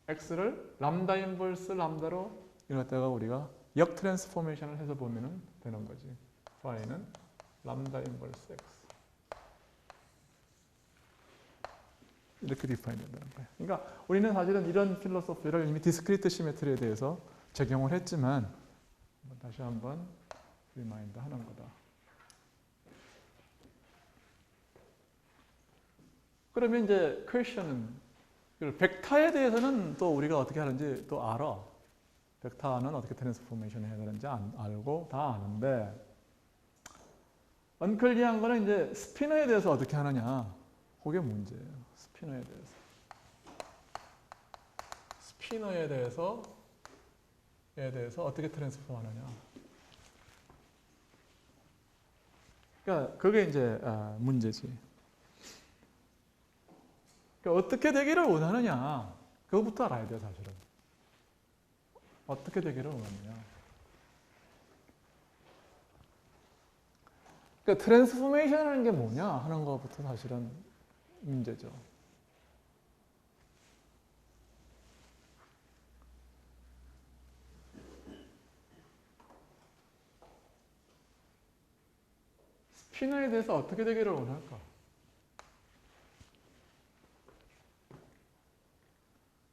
x를 람다 인버스 람다로 이걸 갖다가 우리가 역 트랜스포메이션을 해서 보면은 되는 거지. 파이는 람다 인버스 x 이렇게 디파인 된다는 거예요. 그러니까 우리는 사실은 이런 필로소피를 이미 디스크리트 시메트리에 대해서 적용을 했지만 다시 한번 리마인드 하는 거다. 그러면 이제 퀘션은 벡터에 대해서는 또 우리가 어떻게 하는지 또 알아. 벡터는 어떻게 트랜스포메이션을 해야 되는지 알고 다 아는데 언클리어한 거는 이제 스피너에 대해서 어떻게 하느냐. 그게 문제예요. 스피너에 대해서 어떻게 트랜스폼 하느냐. 그러니까 그게 이제 문제지. 그러니까 어떻게 되기를 원하느냐. 그거부터 알아야 돼요, 사실은. 어떻게 되기를 원하느냐. 그러니까 트랜스포메이션 하는 게 뭐냐 하는 것부터 사실은 문제죠. 스피너에 대해서 어떻게 되기를 원할까?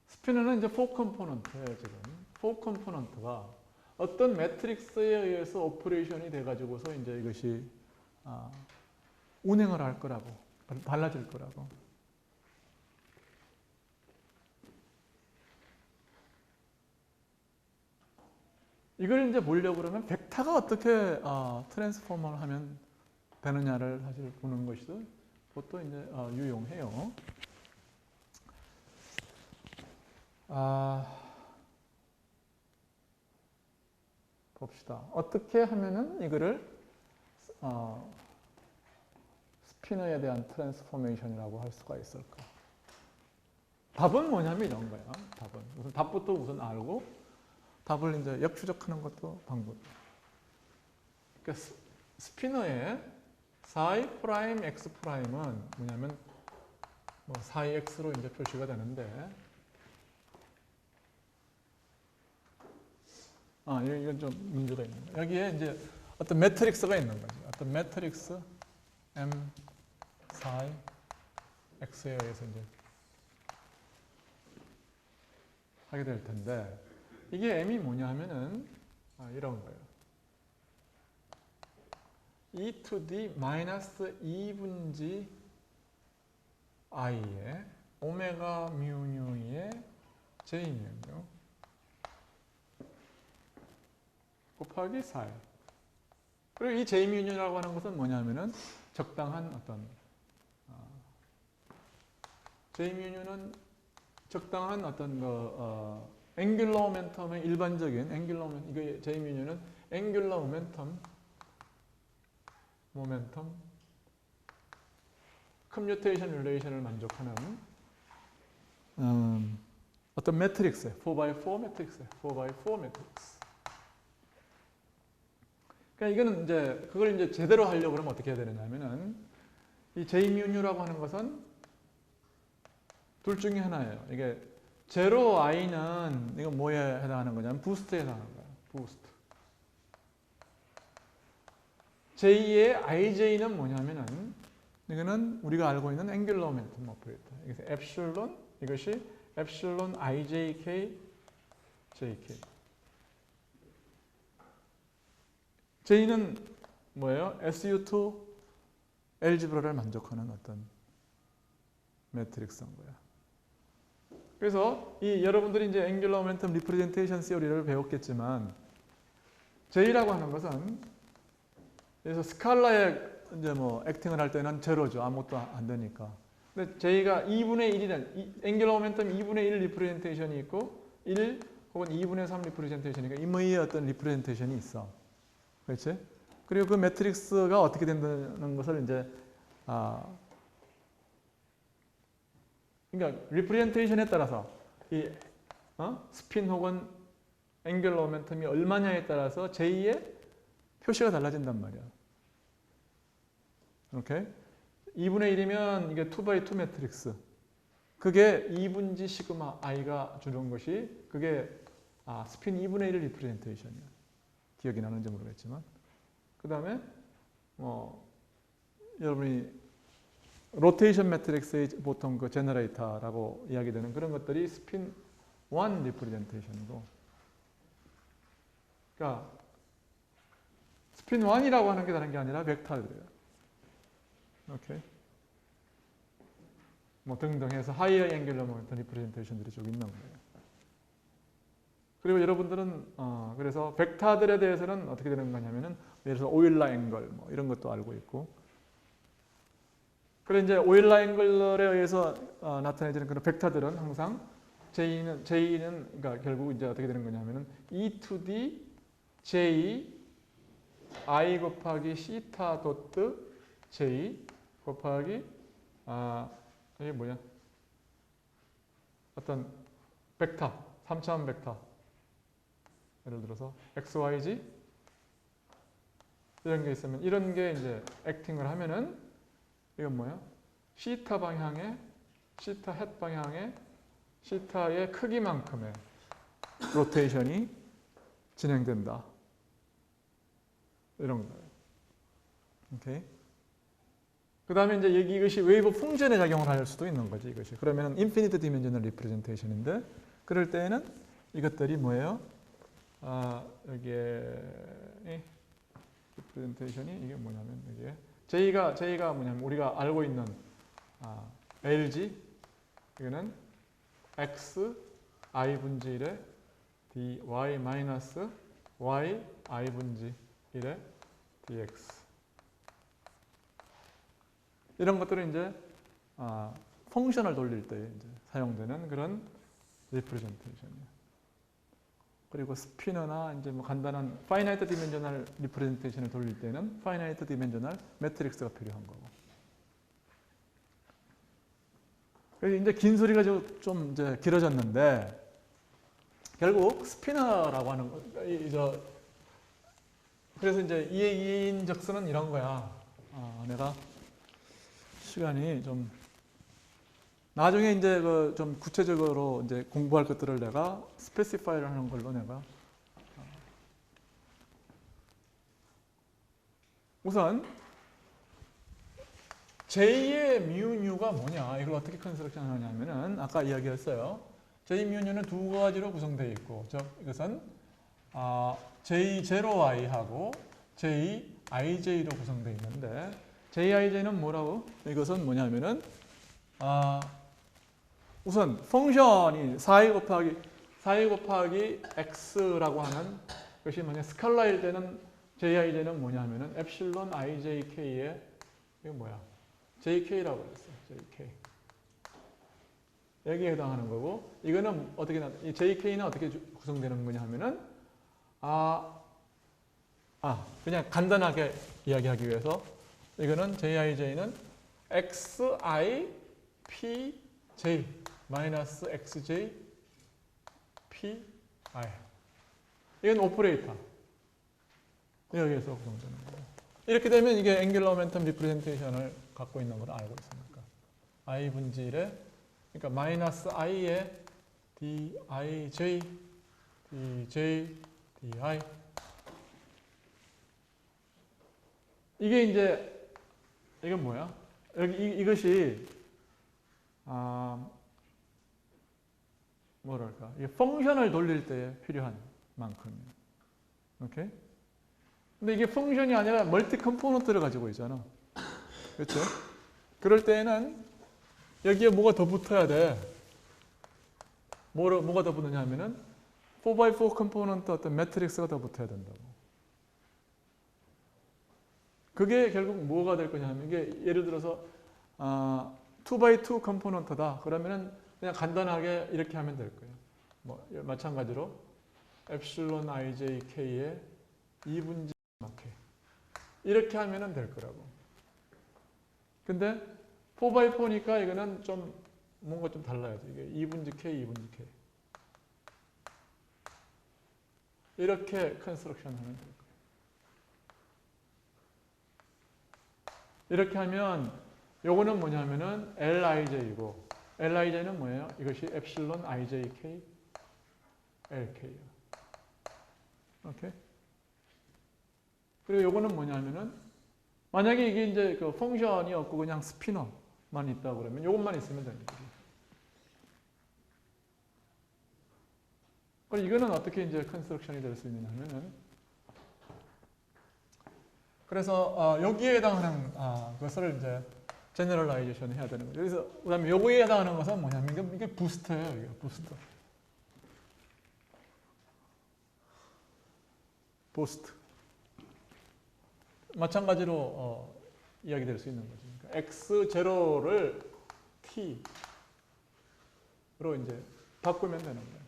스피너는 이제 4컴포넌트예요, 지금. 4컴포넌트가 어떤 매트릭스에 의해서 오퍼레이션이 돼가지고서 이제 이것이 운행을 할 거라고, 달라질 거라고. 이걸 이제 보려고 그러면 벡터가 어떻게 트랜스포머를 하면 되느냐를 사실 보는 것이 그것도 이제 유용해요. 봅시다. 어떻게 하면은 이거를 스피너에 대한 트랜스포메이션이라고 할 수가 있을까? 답은 뭐냐면 이런 거야. 답부터 우선 알고 답을 이제 역추적하는 것도 방법. 그러니까 스피너의 4' x'은 뭐냐면 4x로 이제 표시가 되는데 이건 좀 문제가 있는 거예요. 여기에 이제 어떤 매트릭스가 있는 거죠. 어떤 매트릭스 M, 4, X에 의해서 이제 하게 될 텐데 이게 M이 뭐냐 하면은 이런 거예요. e to the 마이너스 2분지 i에 오메가 뮤 J 뮤 곱하기 4. 그리고 이 J 뮤라고 하는 것은 뭐냐면은 적당한 어떤 J 뮤는 적당한 어떤 앵귤러 모멘텀의 일반적인 앵귤러 모멘텀, 이거 J 뮤는 앵귤러 모멘텀 커뮤테이션 릴레이션을 만족하는 어떤 매트릭스, 4x4 매트릭스, 4x4 매트릭스. 그러니까 이거는 이제 그걸 이제 제대로 하려고 그러면 어떻게 해야 되느냐면은 이 J뮤라고 하는 것은 둘 중에 하나예요. 이게 제로 i는 이거 뭐에 해당하는 거냐면 부스트에 해당하는 거예요. 부스트. J의 IJ는 뭐냐면은 이거는 우리가 알고 있는 앵귤러 모멘텀 오퍼레이터. 이것이 엡실론, 이것이 엡실론 IJK, JK. J는 뭐예요? SU2 엘지브라를 만족하는 어떤 매트릭스인 거야. 그래서 이 여러분들이 이제 앵귤러 모멘텀 리프레젠테이션 시어리를 배웠겠지만 J라고 하는 것은 그래서 스칼라에 이제 뭐 액팅을 할 때는 제로죠. 아무것도 안 되니까. 근데 J가 2분의 1이란 앵귤러 모멘텀 2분의 1 리프레젠테이션이 있고 1 혹은 2분의 3 리프레젠테이션이니까 임의의 어떤 리프레젠테이션이 있어. 그렇지? 그리고 그 매트릭스가 어떻게 된다는 것을 이제 그러니까 리프레젠테이션에 따라서 이 스핀 혹은 앵귤러 모멘텀이 얼마냐에 따라서 J의 표시가 달라진단 말이야. 오케이? 2분의 1이면 이게 2x2 매트릭스. 그게 2분지 시그마 i가 주는 것이 그게 스핀 2분의 1 리프레젠테이션이야. 기억이 나는지 모르겠지만. 그 다음에 여러분이 로테이션 매트릭스의 보통 그 제너레이터라고 이야기되는 그런 것들이 스핀 1 리프레젠테이션이고, 그러니까 스핀 1이라고 하는 게 다른 게 아니라 벡터들이에요. 오케이. 뭐 등등 해서 하이어 앵귤러 모멘텀 리프레젠테이션들이 쭉 있는 거예요. 그리고 여러분들은 그래서 벡터들에 대해서는 어떻게 되는 거냐면은 예를 들어서 오일라 앵글 뭐 이런 것도 알고 있고, 그래 이제 오일라 앵글에 의해서 나타내지는 그런 벡터들은 항상 J는 그러니까 결국 이제 어떻게 되는 거냐면은 E to D J I 곱하기 시타 도트 J 곱하기 이게 뭐냐? 어떤 벡터, 3차원 벡터. 예를 들어서 XYZ 이런 게 있으면 이런 게 이제 액팅을 하면은 이건 뭐야? 시타 방향의 시타 헷 방향의 시타의 크기만큼의 로테이션이 진행된다. 이런 거예요. 오케이. 그 다음에 이제 이것이 웨이브 풍전에 작용을 할 수도 있는 거지, 이것이. 그러면 인피니트 디멘셔널 리프레젠테이션인데, 그럴 때에는 이것들이 뭐예요? 여기에 리프레젠테이션이 이게 뭐냐면 이게 J가 뭐냐면 우리가 알고 있는 LG 이거는 X I 분지 1에 dy 마이너스 y I 분지 1에 dx 이런 것들은 이제 펑션을 돌릴 때 이제 사용되는 그런 리프레젠테이션이에요. 그리고 스피너나 이제 뭐 간단한 파이나이트 디멘셔널 리프레젠테이션을 돌릴 때는 파이나이트 디멘셔널 매트릭스가 필요한 거고. 그래서 이제 긴 소리가 좀 이제 길어졌는데 결국 스피너라고 하는 거, 그래서 이제 이인적선은 이런 거야. 내가 시간이 좀 나중에 이제 그 좀 구체적으로 이제 공부할 것들을 내가 스페시파이를 하는 걸로 내가 우선 J의 뮤뉴가 뭐냐 이걸 어떻게 컨스트럭션 하냐면은 아까 이야기했어요. J 뮤뉴는 두 가지로 구성되어 있고 이것은 J0i하고 Jij로 구성되어 있는데 Jij는 뭐라고? 이것은 뭐냐면은 우선 펑션이 4이 곱하기 x라고 하는 것이 뭐냐 스칼라일 때는 Jij는 뭐냐면은 엡실론 ijk의 이게 뭐야? jk라고 그랬어요. jk. 여기에 해당하는 거고 이거는 어떻게 이 jk는 어떻게 구성되는 거냐 하면은 그냥 간단하게 이야기하기 위해서 이거는 Jij는 xi pj 마이너스 xj pi 이건 오퍼레이터 여기에서 구성되는 거예요. 이렇게 되면 이게 앵귤러 모멘텀 리프레젠테이션을 갖고 있는 걸 알고 있습니까? i 분지 1에 그러니까 마이너스 i에 dij dj di 이게 이제 이건 뭐야? 여기 이것이 뭐랄까? 이 펑션을 돌릴 때 필요한 만큼이에요. 오케이? 근데 이게 펑션이 아니라 멀티 컴포넌트를 가지고 있잖아. 그렇죠? 그럴 때에는 여기에 뭐가 더 붙어야 돼. 뭐가 더 붙느냐 하면은 4x4 컴포넌트 어떤 매트릭스가 더 붙어야 된다고. 그게 결국 뭐가 될 거냐 하면 이게 예를 들어서 2x2 컴포넌트다. 그러면은 그냥 간단하게 이렇게 하면 될 거예요. 뭐 마찬가지로 epsilon ijk의 2분지 k 이렇게 하면은 될 거라고. 근데 4x4니까 이거는 좀 뭔가 좀 달라야죠. 이게 2분지 k, 2분지 k. 이렇게 컨스트럭션 하면 될 거예요. 이렇게 하면 요거는 뭐냐면은 Lij이고 Lij는 뭐예요? 이것이 epsilon ijk lk예요. 오케이? 그리고 요거는 뭐냐면은 만약에 이게 이제 그 펑션이 없고 그냥 스피너만 있다 그러면 요것만 있으면 되는 거죠. 그럼 이거는 어떻게 이제 컨스트럭션이 될 수 있느냐 하면은 그래서 여기에 해당하는 것을 이제 제너럴라이제이션 해야 되는 거죠. 그래서 그다음에 요거에 해당하는 것은 뭐냐면 이게 부스터예요. 이게 부스터. 부스트. 마찬가지로 이야기될 수 있는 거죠. 그러니까 x0를 t로 이제 바꾸면 되는 거예요.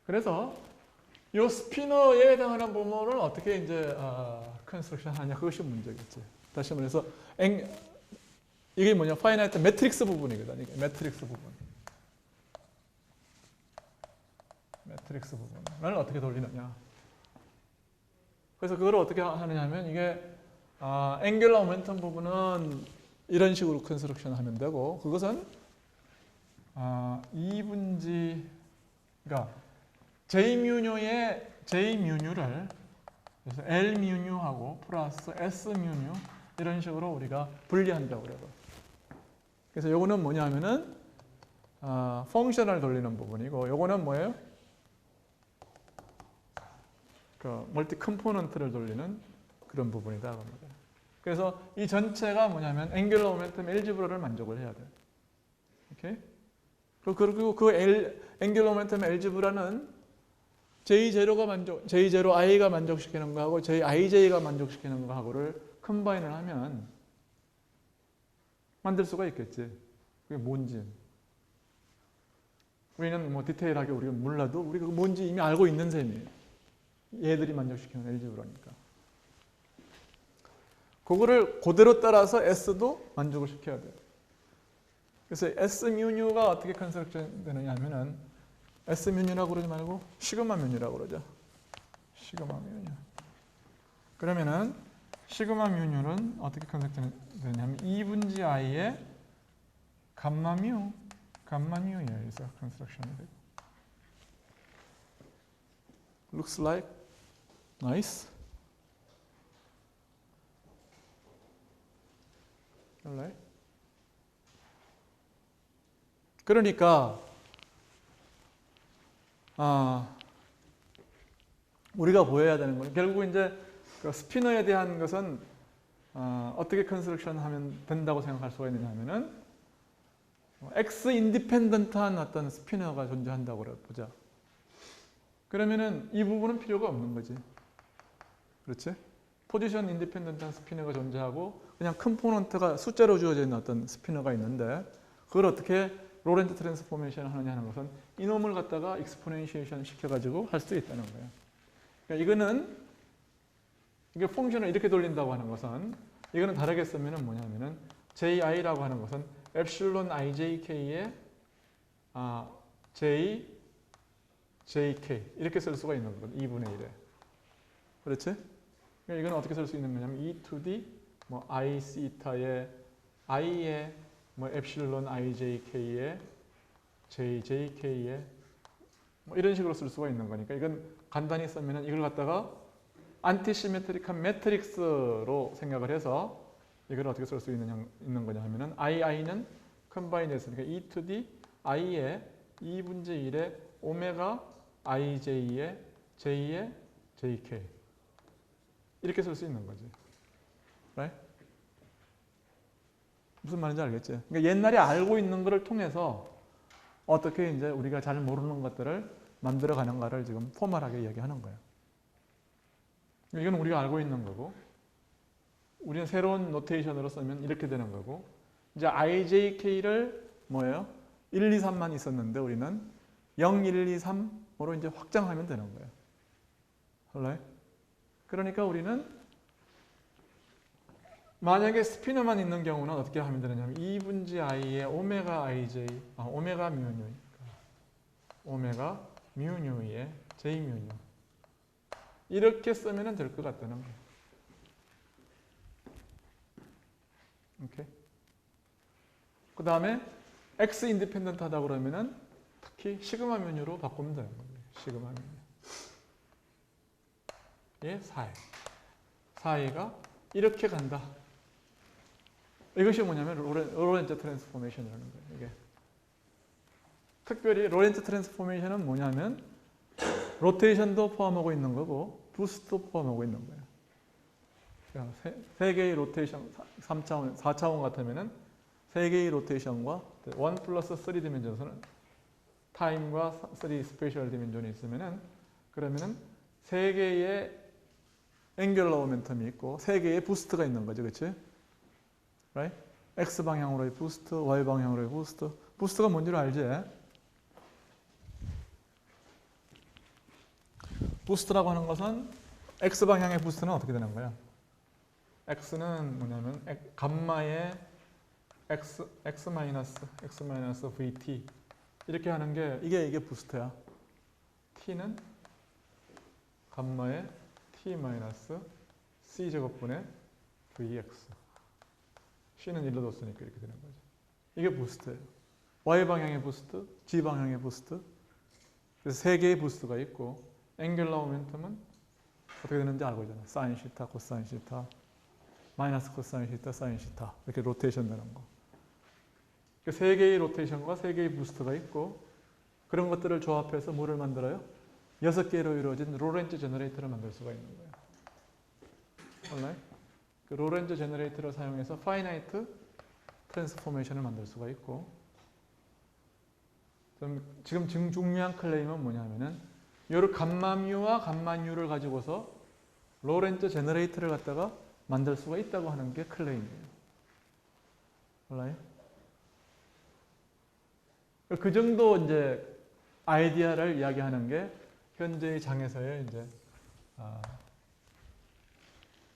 그래서 이 스피너에 해당하는 부분을 어떻게 이제 컨스트럭션 하냐 그것이 문제겠지. 다시 말해서 이게 뭐냐 파이나이트 매트릭스 부분이거든. 이게 매트릭스 부분. 매트릭스 부분을 어떻게 돌리느냐. 그래서 그걸 어떻게 하느냐 하면 이게 앵귤러 모멘텀 부분은 이런 식으로 컨스트럭션 하면 되고 그것은 2분지 그러니까 J뮤뉴의 J뮤뉴를 그래서 L뮤뉴하고 플러스 S뮤뉴 이런 식으로 우리가 분리한다고 그래요. 그래서 요거는 뭐냐면은 펑션을 돌리는 부분이고 요거는 뭐예요? 그 멀티 컴포넌트를 돌리는 그런 부분이다 겁니다. 그래서 이 전체가 뭐냐면 앵귤러 모멘텀 엘지브라를 만족을 해야 돼. 오케이? 그리고 그 앵귤러 모멘텀 엘지브라는 J0 i가 만족시키는 거하고 Jij가 만족시키는 거하고를 컴바인을 하면 만들 수가 있겠지. 그게 뭔지. 우리는 뭐 디테일하게 우리가 몰라도 우리가 뭔지 이미 알고 있는 셈이에요. 얘들이 만족시키는 엘지브라니까. 그거를 그대로 따라서 S도 만족을 시켜야 돼요. 그래서 S뮤뉴가 어떻게 컨스트럭션 되느냐 하면은 S뮤뉴라고 그러지 말고 시그마 뮤뉴라고 그러죠. 시그마 뮤뉴. 그러면은 시그마 뮤뉴는 어떻게 컨스트럭션 되냐면 2분지 i의 감마 뮤에 의해서 컨스트럭션이 되고. Looks like nice. Alright. 그러니까 우리가 보여야 되는 건 결국 이제 그 스피너에 대한 것은 어떻게 컨스트럭션 하면 된다고 생각할 수가 있느냐 하면은 X 인디펜던트한 어떤 스피너가 존재한다고 보자. 그러면은 이 부분은 필요가 없는 거지. 그렇지? 포지션 인디펜던트한 스피너가 존재하고 그냥 컴포넌트가 숫자로 주어져 있는 어떤 스피너가 있는데 그걸 어떻게 로렌트 트랜스포메이션 하느냐 하는 것은 이놈을 갖다가 익스포넨시에이션 시켜가지고 할 수 있다는 거예요. 그러니까 이게 펑션을 이렇게 돌린다고 하는 것은 이거는 다르게 쓰면은 뭐냐면은 ji라고 하는 것은 epsilon ijk의 jk 이렇게 쓸 수가 있는 거거든. 2분의 1에. 그렇지? 그러니까 이건 어떻게 쓸 수 있는 거냐면 e to the 뭐 i 시타의 i의 뭐 epsilon ijk의 jjk의 뭐 이런 식으로 쓸 수가 있는 거니까 이건 간단히 쓰면은 이걸 갖다가 안티시메트릭한 매트릭스로 생각을 해서 이걸 어떻게 쓸 수 있는 거냐 하면은 i는 컴바인 됐으니까 e to the i의 2분의 1의 오메가 ij의 j의 jk 이렇게 쓸 수 있는 거지. right? 무슨 말인지 알겠지? 그러니까 옛날에 알고 있는 것을 통해서 어떻게 이제 우리가 잘 모르는 것들을 만들어 가는가를 지금 포멀하게 이야기하는 거예요. 이건 우리가 알고 있는 거고, 우리는 새로운 노테이션으로 쓰면 이렇게 되는 거고, 이제 ijk를 뭐예요? 1, 2, 3만 있었는데 우리는 0, 1, 2, 3으로 이제 확장하면 되는 거예요. right? 그러니까 우리는 만약에 스피너만 있는 경우는 어떻게 하면 되느냐면 2분의 i의 오메가 ij, 오메가 뮤 뉴, 오메가 뮤 뉴의 j 뮤 뉴 이렇게 쓰면 될 것 같다는 거예요. 오케이. 그 다음에 x 인디펜던트 하다 그러면은 특히 시그마 뮤 뉴로 바꾸면 되는 거예요. 시그마 뮤 뉴의 4이. 4이가 이렇게 간다. 이것이 뭐냐면 로렌츠 트랜스포메이션이라는 거예요. 이게 특별히 로렌츠 트랜스포메이션은 뭐냐면 로테이션도 포함하고 있는 거고 부스트도 포함하고 있는 거예요. 세 개의 로테이션 3차원, 4차원 같으면은 세 개의 로테이션과 1 플러스 3 디멘전에서는 타임과 3 스페셜 디멘전이 있으면은 그러면은 세 개의 앵귤러 모멘텀이 있고 세 개의 부스트가 있는 거죠. 그렇지? right? X 방향으로의 부스트, Y 방향으로의 부스트. 부스트가 뭔지를 알지? 부스트라고 하는 것은 X 방향의 부스트는 어떻게 되는 거야? X는 뭐냐면 감마의 X 마이너스 VT 이렇게 하는 게 이게 부스트야. T는 감마의 T 마이너스 C 제곱분의 VX. C는 1로 뒀으니까 이렇게 되는 거죠. 이게 부스트예요. Y 방향의 부스트, G 방향의 부스트. 그래서 세 개의 부스트가 있고 앵귤러 모멘텀은 어떻게 되는지 알고 있잖아요. 사인 시타, 코사인 시타, 마이너스 코사인 시타, 사인 시타 이렇게 로테이션 되는 거. 세 개의 로테이션과 세 개의 부스트가 있고 그런 것들을 조합해서 뭐를 만들어요? 6개로 이루어진 로렌츠 제너레이터를 만들 수가 있는 거예요. alright? 그 로렌츠 제너레이터를 사용해서 파이나이트 트랜스포메이션을 만들 수가 있고 지금 중요한 클레임은 뭐냐면은 요를 감마뮤와 감마뉴를 가지고서 로렌츠 제너레이터를 갖다가 만들 수가 있다고 하는 게 클레임이에요. alright? 그 정도 이제 아이디어를 이야기하는 게 현재의 장에서의 이제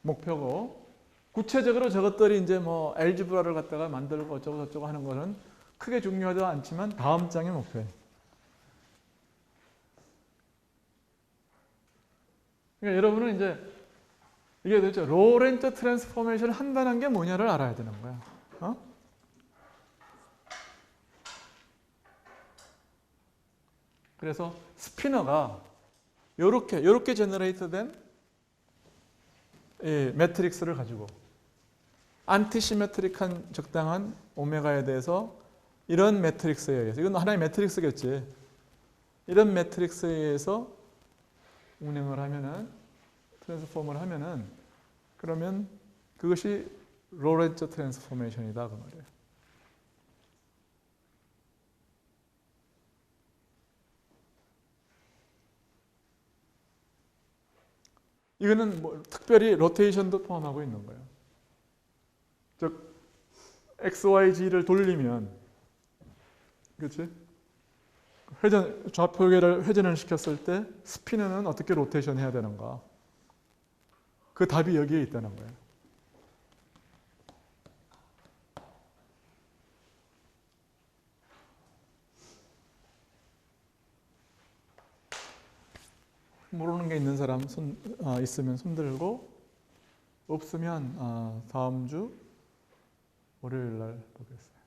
목표고 구체적으로 저것들이 이제 뭐 알지브라를 갖다가 만들고 어쩌고 저쩌고 하는 거는 크게 중요하지 않지만 다음 장의 목표예요. 그러니까 여러분은 이제 이게 도대체 로렌츠 트랜스포메이션을 한다는 게 뭐냐를 알아야 되는 거야. 그래서 스피너가 요렇게 제너레이트된 매트릭스를 가지고 안티시메트릭한 적당한 오메가에 대해서 이런 매트릭스에 의해서 이건 하나의 매트릭스겠지. 이런 매트릭스에 의해서 운행을 하면은 트랜스폼을 하면은 그러면 그것이 로렌츠 트랜스포메이션이다 그 말이에요. 이거는 뭐 특별히 로테이션도 포함하고 있는 거예요. 즉 XYZ를 돌리면 그렇지? 좌표계를 회전을 시켰을 때 스피너는 어떻게 로테이션 해야 되는가? 그 답이 여기에 있다는 거예요. 모르는 게 있는 사람 있으면 손 들고 없으면 다음 주 월요일 날 보겠습니다.